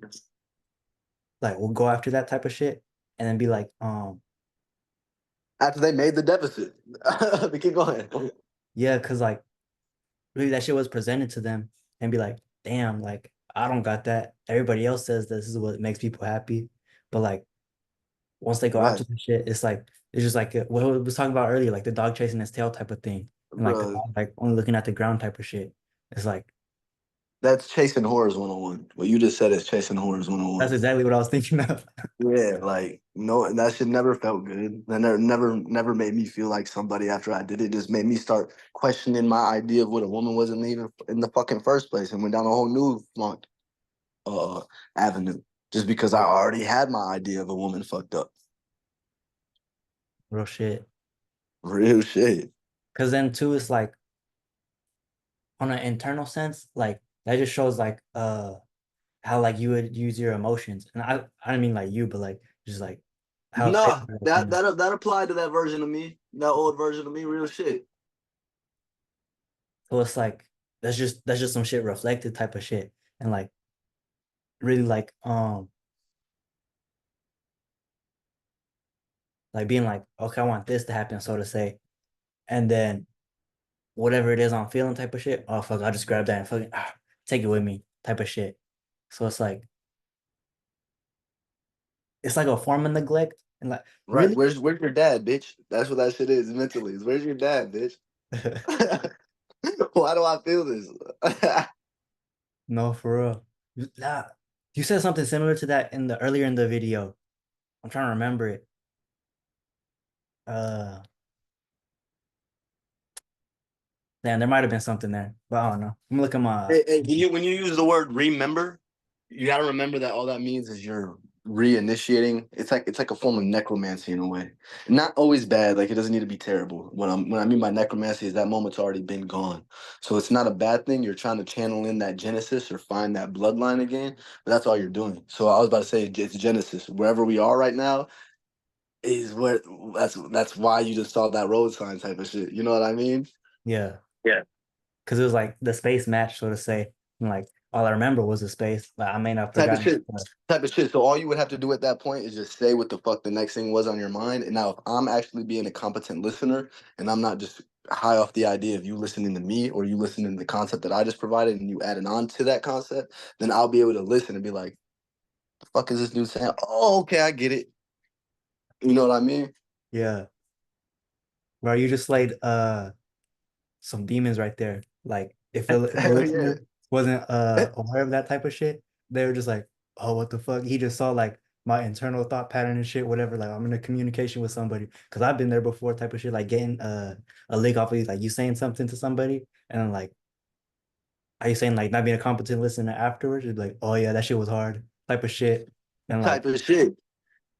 like we'll go after that type of shit and then be like After they made the deficit, they keep going. yeah, because like really that shit was presented to them and be like, damn, like I don't got that. Everybody else says this is what makes people happy. But like once they go Right, after the shit, it's just like what we was talking about earlier, like the dog chasing its tail type of thing. And like the bro. dog like only looking at the ground type of shit. It's like That's chasing horrors 101. What you just said is chasing horrors that's 101. exactly what I was thinking of. Yeah, like no, that shit never felt good. That never made me feel like somebody after I did it. Just made me start questioning my idea of what a woman was in the fucking first place, and went down a whole new flunk uh avenue just because I Yeah. already had my idea of a woman fucked up. Real shit. Real shit. Cause then too, it's like on an internal sense, like that just shows like how like you would use your emotions. And I don't mean like you, but like just like how say Nah, that applied to that version of me, that old version of me. Real shit. so it's like that's just some shit reflected type of shit. And like really like being like, okay, I want this to happen, so to say. And then whatever it is I'm feeling type of shit, oh fuck, I'll just grab that and fucking take it with me type of shit. So it's like a form of neglect and like Right. really Where's your dad, bitch? That's what that shit is mentally. Is where's your dad, bitch? Why do I feel this? no for real. Nah, you said something similar to that in the earlier in the video. I'm trying to remember it. Uh Damn, there might have been something there, but I don't know. I'm gonna look at my When you use the word remember, you gotta remember that all that means is you're reinitiating. It's like a form of necromancy in a way. Not always bad, like it doesn't need to be terrible. When I mean by necromancy is that moment's already been gone. So it's not a bad thing. You're trying to channel in that Genesis or find that bloodline again, but that's all you're doing. So I was about to say it's Genesis. Wherever we are right now is where that's why you just saw that road sign type of shit. You know what I mean? yeah, Yeah. because it was like the space match, so to say. And like all I remember was the space, but I may not have type of forgotten. shit. Type of shit. So all you would have to do at that point is just say what the fuck the next thing was on your mind. And now if I'm actually being a competent listener and I'm not just high off the idea of you listening to me or you listening to the concept that I just provided and you adding on to that concept, then I'll be able to listen and be like, the fuck is this dude saying? Oh, okay, I get it. You know what I mean? Yeah, bro, you just slayed some demons right there. Like if a Hell yeah. listener wasn't aware of that type of shit, they were just like, oh, what the fuck? He just saw like my internal thought pattern and shit, whatever. Like I'm in a communication with somebody because I've been there before, type of shit. Like getting a lick off of you, like you saying something to somebody, and then like are you saying like not being a competent listener afterwards? You're like, oh yeah, that shit was hard, type of shit, and Type like of shit.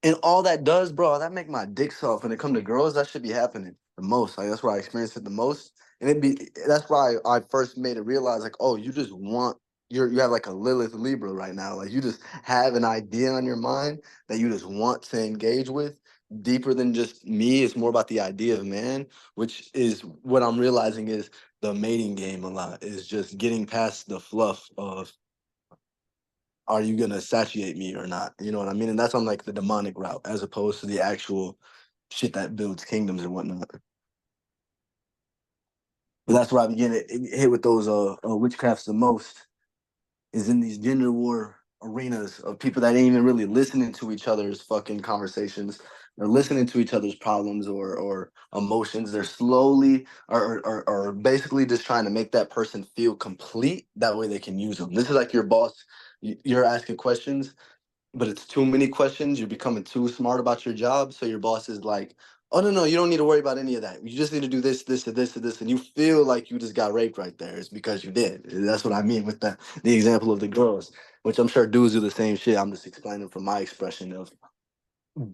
And all that does, bro, that make my dick soft. When it come to girls, that should be happening the most. Like that's where I experience it the most. And that's why I first made it realize, like, oh, you just want you have like a Lilith Libra right now. Like you just have an idea on your mind that you just want to engage with deeper than just me. It's more about the idea of man, which is what I'm realizing is the mating game a lot, is just getting past the fluff of are you gonna satiate me or not? You know what I mean? And that's on like the demonic route as opposed to the actual shit that builds kingdoms and whatnot. But that's where I begin to hit with those witchcrafts the most is in these gender war arenas of people that ain't even really listening to each other's fucking conversations. They're listening to each other's problems or emotions. They're slowly or basically just trying to make that person feel complete. That way they can use them. This is like your boss. You're asking questions but it's too many questions. You're becoming too smart about your job. So your boss is like, oh, no, no, you don't need to worry about any of that. You just need to do this, this, and this, and this. And you feel like you just got raped right there. It's because you did. That's what I mean with the example of the girls, which I'm sure dudes do the same shit. I'm just explaining from my expression of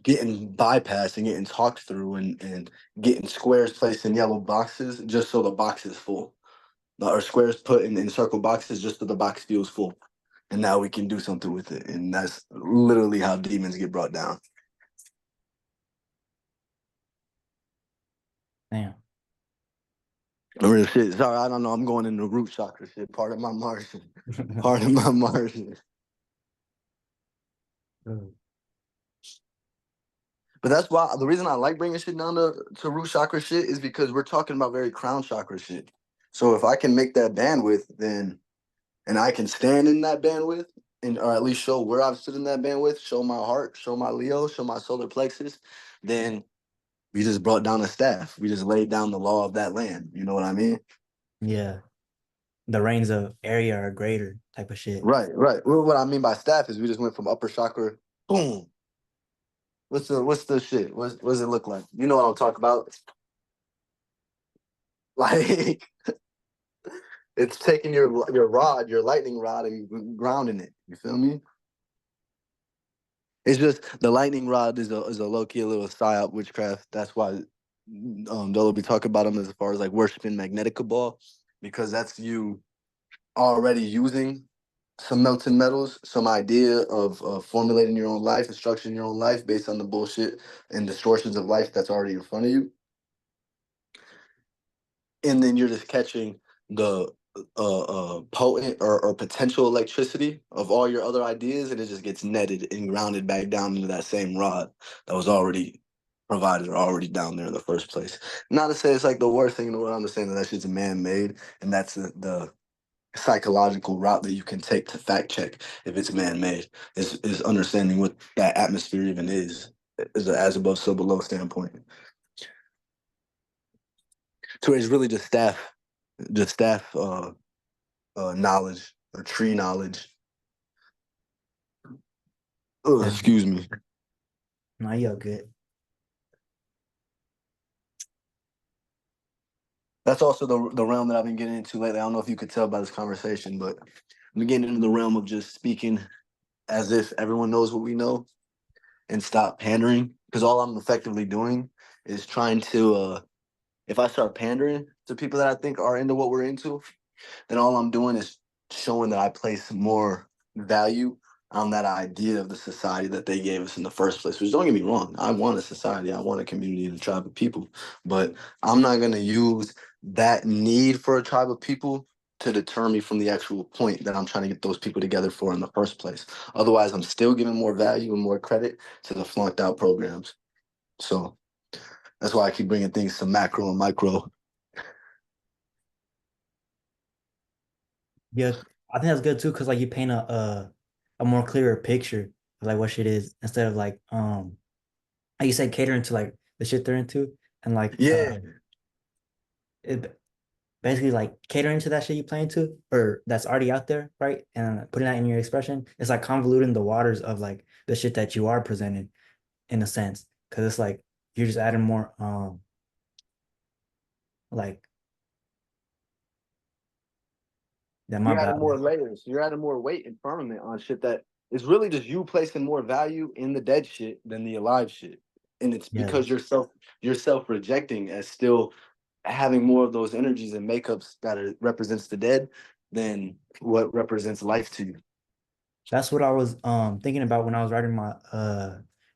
getting bypassed and getting talked through and getting squares placed in yellow boxes just so the box is full. Or squares put in circle boxes just so the box feels full and now we can do something with it. And that's literally how demons get brought down. Damn. Real shit. Sorry, I don't know. I'm going into root chakra shit. Part of my Martian. Part of my Martian. But that's why the reason I like bringing shit down to root chakra shit is because we're talking about very crown chakra shit. So if I can make that bandwidth, then and I can stand in that bandwidth and or at least show where I've stood in that bandwidth, show my heart, show my Leo, show my solar plexus, then we just brought down a staff. We just laid down the law of that land. You know what I mean? Yeah. The reigns of area are greater type of shit. Right, right. Well, what I mean by staff is we just went from upper chakra, boom. What's the shit? What does it look like? You know what I'm talking about? Like it's taking your rod, your lightning rod, and grounding it. You feel me? It's just the lightning rod is a low key a little psyop witchcraft. That's why they'll be talking about them as far as like worshiping magnetic ball, because that's you already using some melting metals, some idea of formulating your own life and structuring your own life based on the bullshit and distortions of life that's already in front of you. And then you're just catching the potent or potential electricity of all your other ideas, and it just gets netted and grounded back down into that same rod that was already provided or already down there in the first place. Not to say it's like the worst thing in the world. I'm just saying that shit's man made, and that's the psychological route that you can take to fact check if it's man made is understanding what that atmosphere even is a as above so below standpoint. So it's really just staff knowledge or tree knowledge. Yeah. Excuse me. No, you're good. That's also the realm that I've been getting into lately. I don't know if you could tell by this conversation, but I'm getting into the realm of just speaking as if everyone knows what we know and stop pandering. Because all I'm effectively doing is trying to if I start pandering to people that I think are into what we're into, then all I'm doing is showing that I place more value on that idea of the society that they gave us in the first place. Which don't get me wrong, I want a society, I want a community and a tribe of people, but I'm not gonna use that need for a tribe of people to deter me from the actual point that I'm trying to get those people together for in the first place. Otherwise, I'm still giving more value and more credit to the flunked out programs. So that's why I keep bringing things to macro and micro. Yeah, I think that's good too, because like you paint a more clearer picture of like what shit is instead of like you said, catering to like the shit they're into and like Yeah, it basically like catering to that shit you plan to or that's already out there, right? And putting that in your expression, it's like convoluting the waters of like the shit that you are presenting in a sense. Cause it's like you're just adding more like that my you're adding bad. more layers. You're adding more weight and firmament on shit that is really just you placing more value in the dead shit than the alive shit. And it's Yeah, because you're self rejecting as still having more of those energies and makeups that represents the dead than what represents life to you. that's what I was thinking about when I was writing my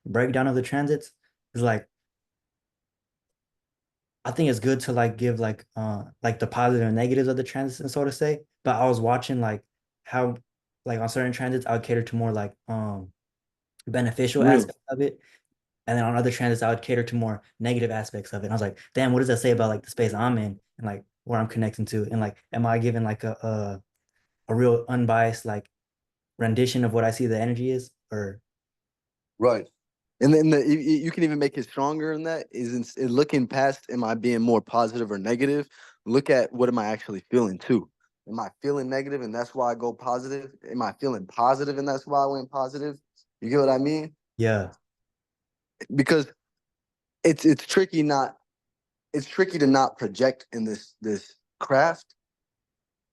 breakdown of the transits. Is like I think it's good to like give like the positive and negatives of the transits and so to say. But I was watching like how like on certain transits, I would cater to more like beneficial Real. aspects of it. And then on other transits, I would cater to more negative aspects of it. And I was like, damn, what does that say about like the space I'm in and like where I'm connecting to? And like, am I giving like a real unbiased like rendition of what I see the energy is? Or Right. And then you can even make it stronger in that in looking past, am I being more positive or negative? Look at what am I actually feeling too. Am I feeling negative and that's why I go positive? Am I feeling positive and that's why I went positive? You get what I mean? yeah, Because it's tricky not it's tricky to not project in this craft.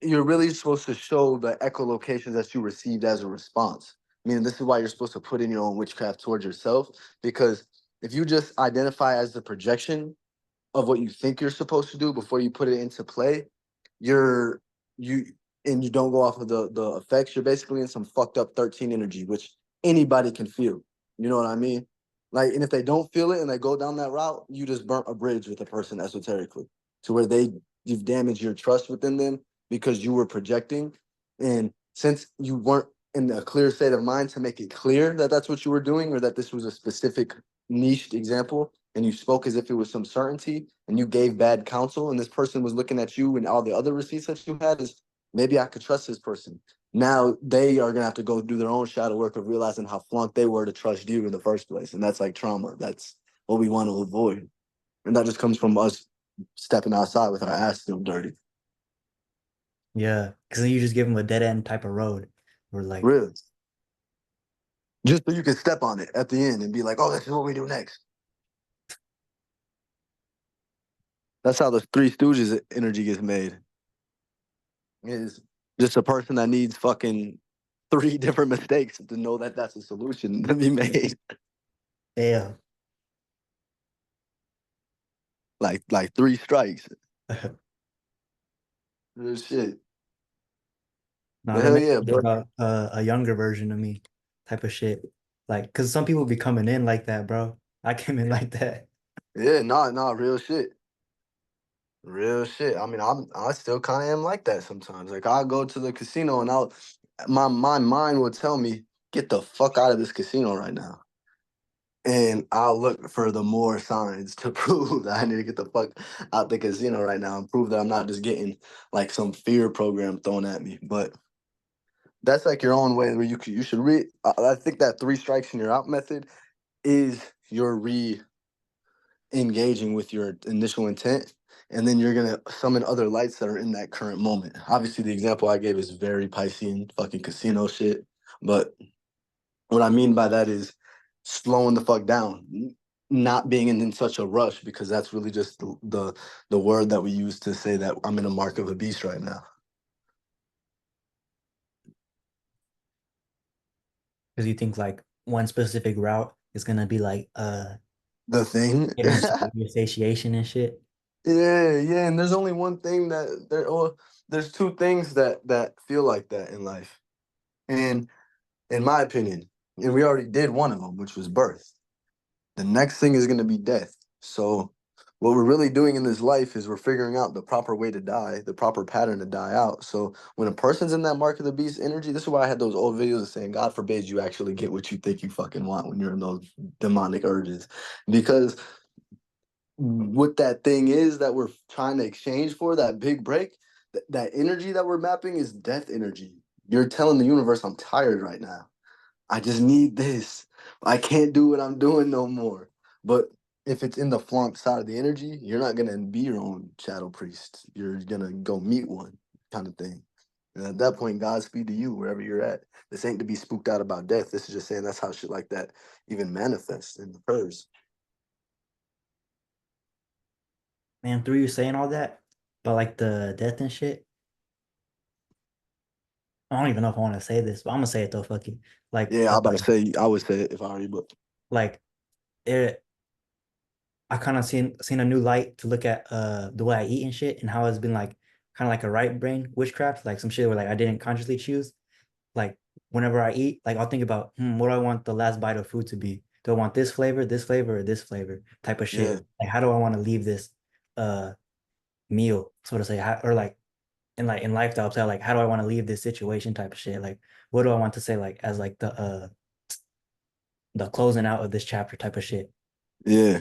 You're really supposed to show the echolocations that you received as a response. I mean, this is why you're supposed to put in your own witchcraft towards yourself, because if you just identify as the projection of what you think you're supposed to do before you put it into play, you're you and you don't go off of the effects, you're basically in some fucked up 13 energy, which anybody can feel. You know what I mean? Like, and if they don't feel it and they go down that route, you just burnt a bridge with a person esoterically to where you've damaged your trust within them because you were projecting. And since you weren't in a clear state of mind to make it clear that that's what you were doing or that this was a specific niched example, and you spoke as if it was some certainty and you gave bad counsel, and this person was looking at you and all the other receipts that you had is maybe I could trust this person. Now they are gonna have to go do their own shadow work of realizing how flunked they were to trust you in the first place. And that's like trauma. That's what we want to avoid. And that just comes from us stepping outside with our ass still dirty. yeah. Because then you just give them a dead end type of road, or like, Really. Just so you can step on it at the end and be like, oh, this is what we do next. That's how the Three Stooges energy gets made. Is just a person that needs fucking three different mistakes to know that that's a solution to be made. damn. Like three strikes. Real shit. No, But that hell makes yeah, me think bro. about a younger version of me type of shit. Like, because some people be coming in like that, bro. I came in like that. Yeah, nah, real shit. Real shit. I mean, I still kind of am like that sometimes. Like I'll go to the casino and my mind will tell me, get the fuck out of this casino right now. And I'll look for the more signs to prove that I need to get the fuck out the casino right now and prove that I'm not just getting like some fear program thrown at me. But that's like your own way where you should read. I think that three strikes and you're out method is your engaging with your initial intent, and then you're gonna summon other lights that are in that current moment. Obviously, the example I gave is very Piscean fucking casino shit, but what I mean by that is slowing the fuck down, not being in such a rush, because that's really just the word that we use to say that I'm in a mark of a beast right now. Because you think like one specific route is gonna be like The thing. catering to your satiation and shit. Yeah, and there's only one thing that there's two things that feel like that in life. And in my opinion, and we already did one of them, which was birth. The next thing is going to be death. So, what we're really doing in this life is we're figuring out the proper way to die, the proper pattern to die out. So, when a person's in that mark of the beast energy, this is why I had those old videos saying, God forbid you actually get what you think you fucking want when you're in those demonic urges. Because what that thing is that we're trying to exchange for, that big break, that energy that we're mapping is death energy. You're telling the universe, I'm tired right now. I just need this. I can't do what I'm doing no more. But if it's in the flunk side of the energy, you're not gonna be your own shadow priest. You're gonna go meet one kind of thing. And at that point, Godspeed to you wherever you're at. This ain't to be spooked out about death. This is just saying that's how shit like that even manifests and occurs. Man, through you saying all that, but like the death and shit, I don't even know if I want to say this, but I'm gonna say it though. Fuck it. Like, Yeah, I about to say I would say it if I were you, but like it. I kind of seen a new light to look at the way I eat and shit, and how it's been like kind of like a right brain witchcraft, like some shit where like I didn't consciously choose. Like whenever I eat, like I'll think about, what do I want the last bite of food to be? Do I want this flavor, or this flavor type of yeah, shit? Like how do I want to leave this uh meal, so to say, or like in life that will tell like how do I want to leave this situation type of shit. Like what do I want to say like as like the closing out of this chapter type of shit. Yeah.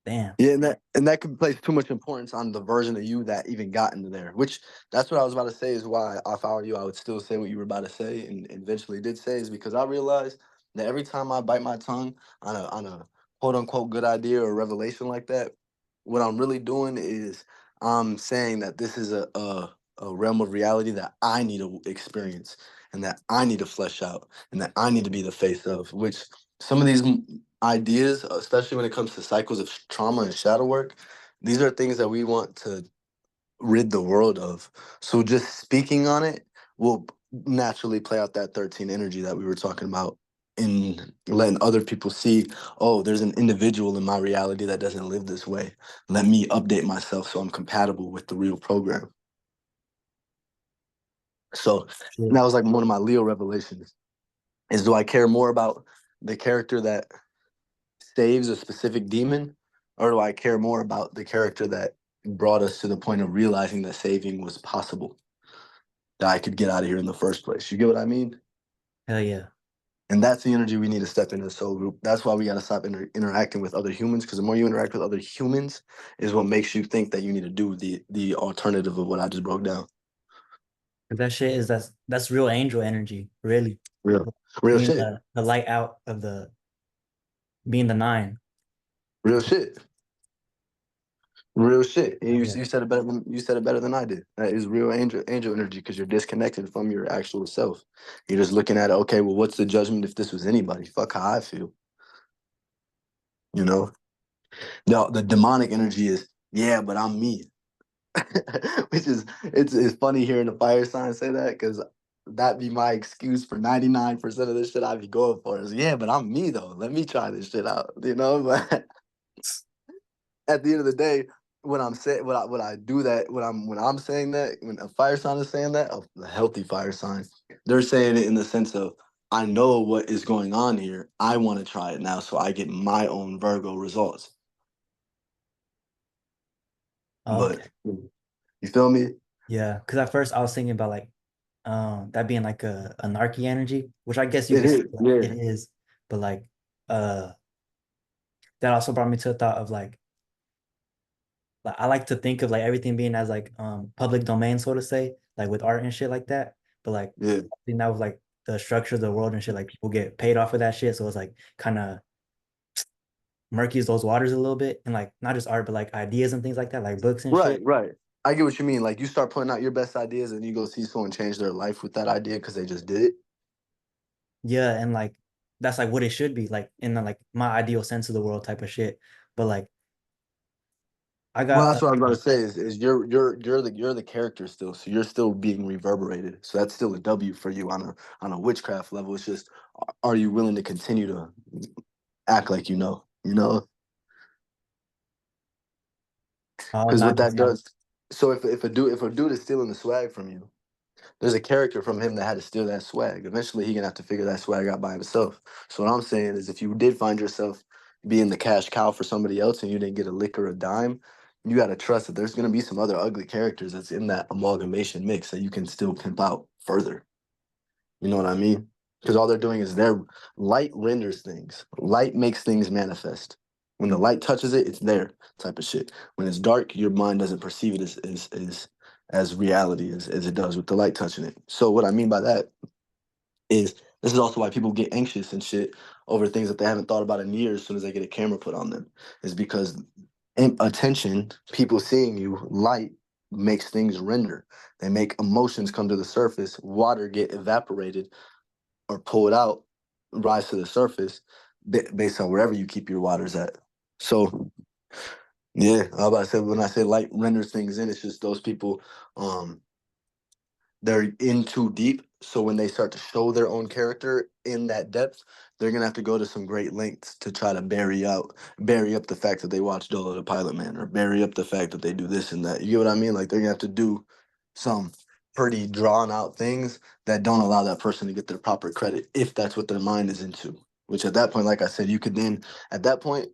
Damn. Yeah, and that could place too much importance on the version of you that even got into there. Which that's what I was about to say is why if I were you, I would still say what you were about to say and eventually did say is because I realized that every time I bite my tongue on a quote unquote good idea or revelation like that, what I'm really doing is I'm saying that this is a realm of reality that I need to experience and that I need to flesh out and that I need to be the face of, which some of these ideas, especially when it comes to cycles of trauma and shadow work, these are things that we want to rid the world of. So just speaking on it will naturally play out that 13 energy that we were talking about in letting other people see, oh, there's an individual in my reality that doesn't live this way. Let me update myself so I'm compatible with the real program. So Shit. that was like one of my Leo revelations is do I care more about the character that saves a specific demon, or do I care more about the character that brought us to the point of realizing that saving was possible, that I could get out of here in the first place? You get what I mean? Hell yeah. And that's the energy we need to step into the soul group. That's why we got to stop interacting with other humans, because the more you interact with other humans is what makes you think that you need to do the alternative of what I just broke down. That shit is that's real angel energy, really. Real, real Being shit. the light out of the being the nine. Real shit. Real shit. And Yeah. you said it better than you said it better than I did. That is real angel energy because you're disconnected from your actual self. You're just looking at it, okay, well, what's the judgment if this was anybody? Fuck how I feel. You know? The demonic energy is, yeah, but I'm me. Which is it's funny hearing the fire sign say that because that'd be my excuse for 99% of this shit I'd be going for is yeah, but I'm me though. Let me try this shit out. You know, but at the end of the day, when I'm saying when I do that, when I'm saying that, when a fire sign is saying that, a healthy fire sign, they're saying it in the sense of I know what is going on here. I want to try it now, so I get my own Virgo results. Okay. But you feel me? Yeah. Cause at first I was thinking about like that being like a anarchy energy, which I guess you It could say is, like yeah, it is, but like uh that also brought me to a thought of like I like to think of like everything being as like public domain, so to say, like with art and shit like that. But like yeah. I think that was like the structure of the world and shit, like people get paid off of that shit. So it's like kind of murkies those waters a little bit. And like not just art, but like ideas and things like that, like books and Right, shit. right. I get what you mean. Like you start putting out your best ideas, and you go see someone change their life with that idea because they just did it. Yeah, and like that's like what it should be, like in the like my ideal sense of the world type of shit. But like I Well, got that's what I was about to say. Is you're the character still, so you're still being reverberated. So that's still a W for you on a witchcraft level. It's just, are you willing to continue to act like you know? You know, because not what just that like does. So if a dude is stealing the swag from you, there's a character from him that had to steal that swag. Eventually, he gonna have to figure that swag out by himself. So what I'm saying is, if you did find yourself being the cash cow for somebody else and you didn't get a lick or a dime, you got to trust that there's gonna be some other ugly characters that's in that amalgamation mix that you can still pimp out further. You know what I mean? Because all they're doing is their light renders things. Light makes things manifest. When the light touches it, it's there type of shit. When it's dark, your mind doesn't perceive it as reality as it does with the light touching it. So what I mean by that is this is also why people get anxious and shit over things that they haven't thought about in years as soon as they get a camera put on them. Is because attention, people seeing you, light makes things render. They make emotions come to the surface, water get evaporated or pull it out, rise to the surface based on wherever you keep your waters at. So yeah, I was about to say when I say light renders things in, it's just those people um they're in too deep. So when they start to show their own character in that depth, they're gonna have to go to some great lengths to try to bury up the fact that they watch Dolo the Pilot Man, or bury up the fact that they do this and that. You get what I mean? Like they're gonna have to do some pretty drawn out things that don't allow that person to get their proper credit if that's what their mind is into. Which at that point, like I said, you could then at that point,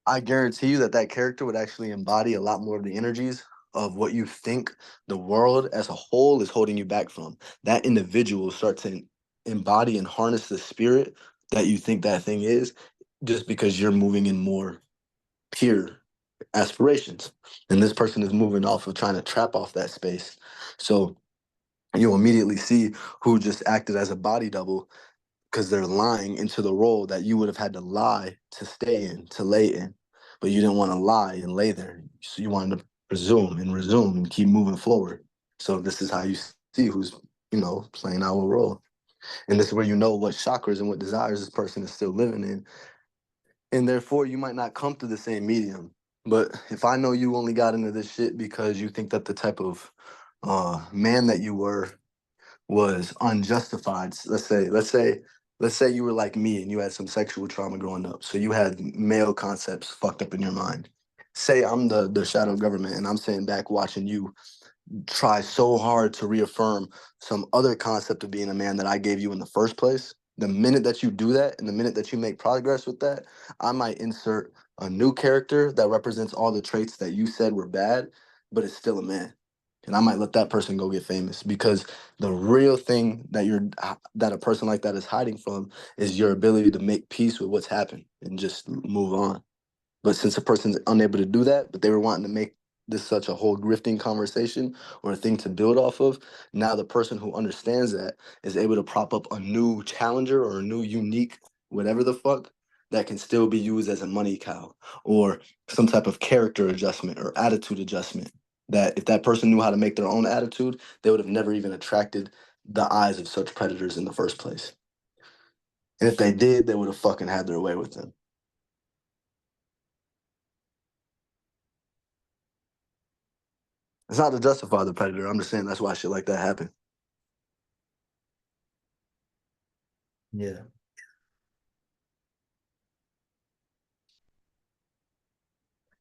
I guarantee you that that character would actually embody a lot more of the energies of what you think the world as a whole is holding you back from. That individual starts to embody and harness the spirit that you think that thing is, just because you're moving in more pure aspirations. And this person is moving off of trying to trap off that space. So you'll immediately see who just acted as a body double because they're lying into the role that you would have had to lie to stay in, to lay in. But you didn't want to lie and lay there. So you wanted to presume and resume and keep moving forward. So this is how you see who's, playing our role. And this is where you know what chakras and what desires this person is still living in. And therefore, you might not come to the same medium. But if I know you only got into this shit because you think that the type of man that you were was unjustified. Let's say you were like me and you had some sexual trauma growing up. So you had male concepts fucked up in your mind. Say I'm the shadow government and I'm sitting back watching you try so hard to reaffirm some other concept of being a man that I gave you in the first place. The minute that you do that and the minute that you make progress with that, I might insert a new character that represents all the traits that you said were bad, but it's still a man. And I might let that person go get famous because the real thing that a person like that is hiding from is your ability to make peace with what's happened and just move on. But since a person's unable to do that, but they were wanting to make this such a whole grifting conversation or a thing to build off of, now the person who understands that is able to prop up a new challenger or a new unique whatever the fuck that can still be used as a money cow or some type of character adjustment or attitude adjustment. That if that person knew how to make their own attitude, they would have never even attracted the eyes of such predators in the first place. And if they did, they would have fucking had their way with them. It's not to justify the predator. I'm just saying that's why shit like that happen. Yeah.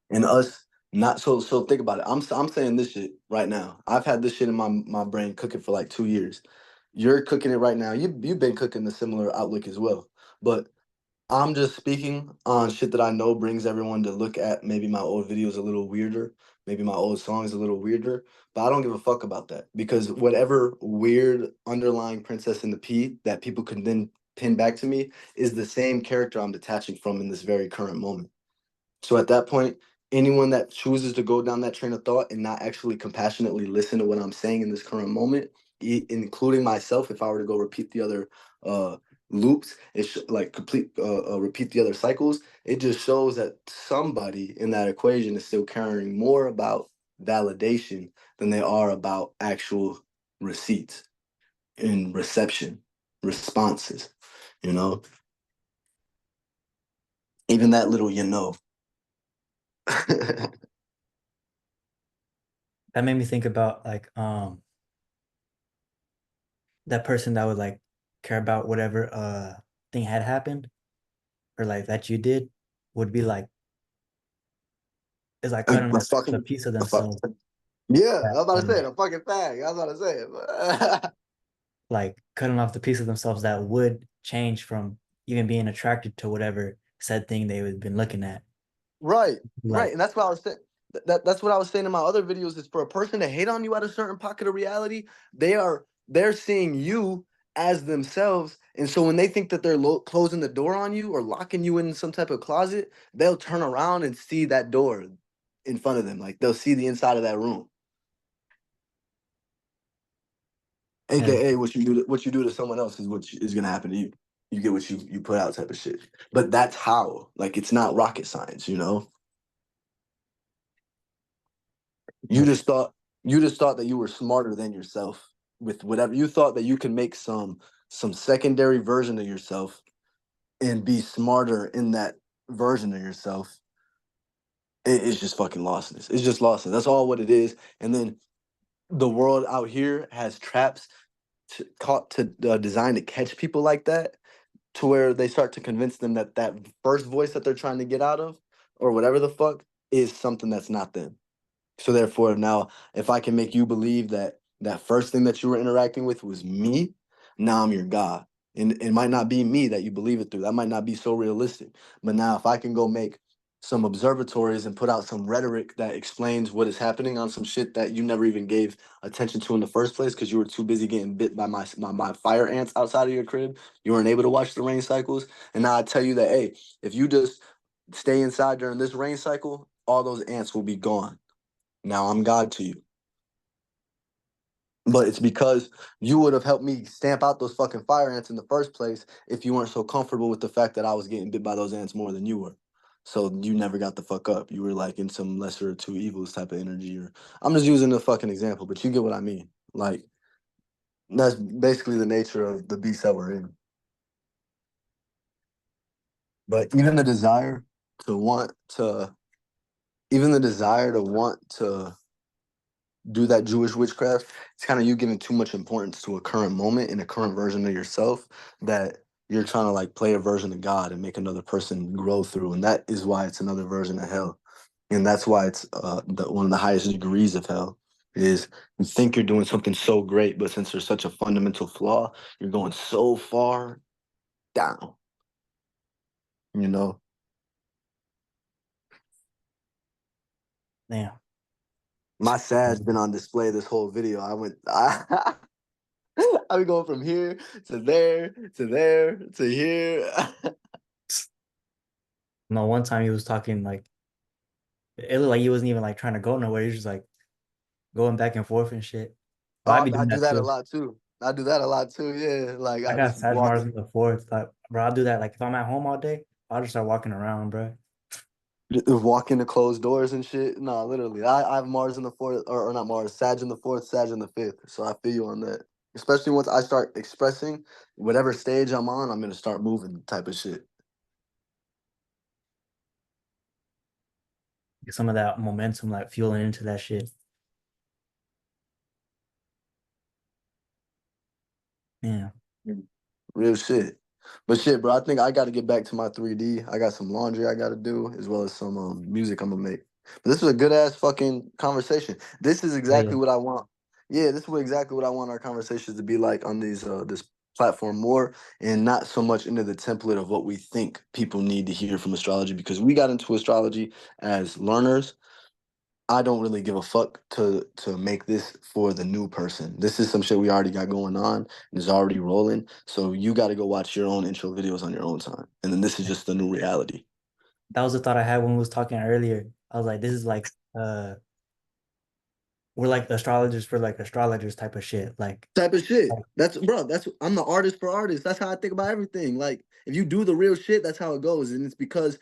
And us not so think about it. I'm saying this shit right now. I've had this shit in my brain cooking for like 2 years. You're cooking it right now. You've been cooking a similar outlook as well. But I'm just speaking on shit that I know brings everyone to look at maybe my old videos a little weirder, maybe my old songs a little weirder, but I don't give a fuck about that because whatever weird underlying princess in the pea that people can then pin back to me is the same character I'm detaching from in this very current moment. So at that point, anyone that chooses to go down that train of thought and not actually compassionately listen to what I'm saying in this current moment, including myself, if I were to go repeat the other loops, like complete repeat the other cycles, it just shows that somebody in that equation is still caring more about validation than they are about actual receipts and reception, responses, you know, even that little. That made me think about like that person that would like care about whatever thing had happened or like that you did would be like is like cutting A off the fucking piece of a fuck. themselves Yeah, I that was about to say it. A fucking fag. I was about to say it. like cutting off the piece of themselves that would change from even being attracted to whatever said thing they had been looking at. Right, right, Like, and that's what I was saying. That's what I was saying in my other videos. Is for a person to hate on you at a certain pocket of reality, they're seeing you as themselves, and so when they think that they're closing the door on you or locking you in some type of closet, they'll turn around and see that door in front of them. Like they'll see the inside of that room. and AKA what you do to someone else is is gonna happen to you. You get what you put out type of shit. But that's how. Like it's not rocket science, you know? You like just thought you just thought that you were smarter than yourself with whatever you thought that you can make some secondary version of yourself and be smarter in that version of yourself. It's just fucking lostness. It's just lostness. That's all what it is. And then the world out here has traps caught to designed to catch people like that to where they start to convince them that that first voice that they're trying to get out of or whatever the fuck is something that's not them. So therefore, now if I can make you believe that that first thing that you were interacting with was me, now I'm your God. And it might not be me that you believe it through. That might not be so realistic. But now if I can go make some observatories and put out some rhetoric that explains what is happening on some shit that you never even gave attention to in the first place because you were too busy getting bit by my fire ants outside of your crib. You weren't able to watch the rain cycles. And now I tell you that, hey, if you just stay inside during this rain cycle, all those ants will be gone. Now I'm God to you. But it's because you would have helped me stamp out those fucking fire ants in the first place if you weren't so comfortable with the fact that I was getting bit by those ants more than you were. So you never got the fuck up. You were like in some lesser of two evils type of energy. Or I'm just using a fucking example, but you get what I mean. Like that's basically the nature of the beast that we're in. But to want to, even the desire to want to do that Jewish witchcraft, it's kind of you giving too much importance to a current moment and a current version of yourself that you're trying to like play a version of God and make another person grow through. And that is why it's another version of hell. And that's why it's one of the highest degrees of hell is you think you're doing something so great, but since there's such a fundamental flaw, you're going so far down, you know? Damn. My Sag's been on display this whole video. I be going from here to there to there to here. No, one time he was talking like it looked like he wasn't even like trying to go nowhere. He was just like going back and forth and shit. But I Oh, be I doing do that that a too. lot too. I do that a lot too. Yeah, like I I got just Sag walk Mars it, in the fourth. Like, bro, I'll do that. Like if I'm at home all day, I'll just start walking around, bro. walk into closed doors and shit. No, literally, I have Mars in the fourth, or not Mars, Sag in the fourth, Sag in the fifth. So I feel you on that. Especially once I start expressing whatever stage I'm on, I'm gonna start moving type of shit. Get some of that momentum, like fueling into that shit. Yeah. Real shit. But shit, bro, I think I got to get back to my 3D. I got some laundry I got to do, as well as some music I'm gonna make. But this was a good ass fucking conversation. This is Oh, yeah. exactly what I want. Yeah, this is exactly what I want our conversations to be like on these this platform more, and not so much into the template of what we think people need to hear from astrology because we got into astrology as learners. I don't really give a fuck to make this for the new person. This is some shit we already got going on and is already rolling. So you got to go watch your own intro videos on your own time. And then this is just the new reality. That was the thought I had when we was talking earlier. I was like, this is like we're like astrologers for like astrologers type of shit. Type of shit. Like That's bro, that's I'm the artist for artists. That's how I think about everything. Like if you do the real shit, that's how it goes. And it's because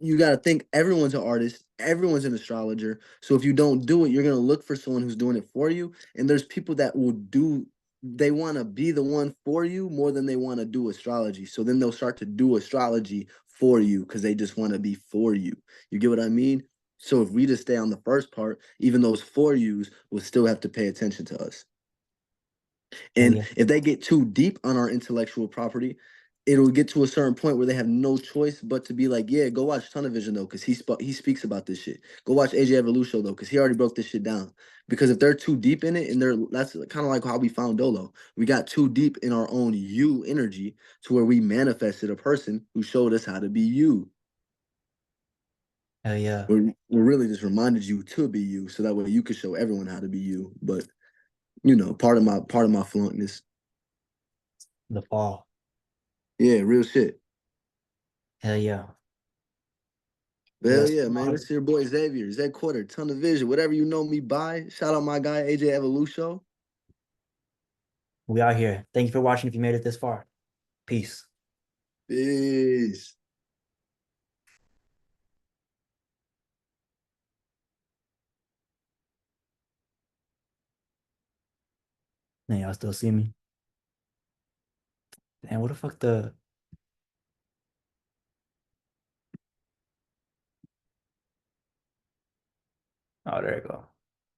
you got to think everyone's an artist, everyone's an astrologer. So if you don't do it, you're going to look for someone who's doing it for you. And there's people that will do, they want to be the one for you more than they want to do astrology. So then they'll start to do astrology for you because they just want to be for you. You get what I mean? So if we just stay on the first part, even those for yous will still have to pay attention to us. hell And yeah. if they get too deep on our intellectual property, it'll get to a certain point where they have no choice but to be like, yeah, go watch TonOfVision though, because he speaks about this shit. Go watch AJ Evolution though, because he already broke this shit down. Because if they're too deep in it, and that's kind of like how we found Dolo. We got too deep in our own you energy to where we manifested a person who showed us how to be you. Hell yeah. We really just reminded you to be you, so that way you could show everyone how to be you. But part of my flunkness. The fall. Yeah, real shit. Hell yeah. Hell Yes. yeah, man. It's your boy Xavier, Z Quarter, Ton of Vision, whatever you know me by. Shout out my guy AJ Evolution. We out here. Thank you for watching if you made it this far. Peace. Peace. Man, y'all still see me? Damn, what the fuck the oh there you go.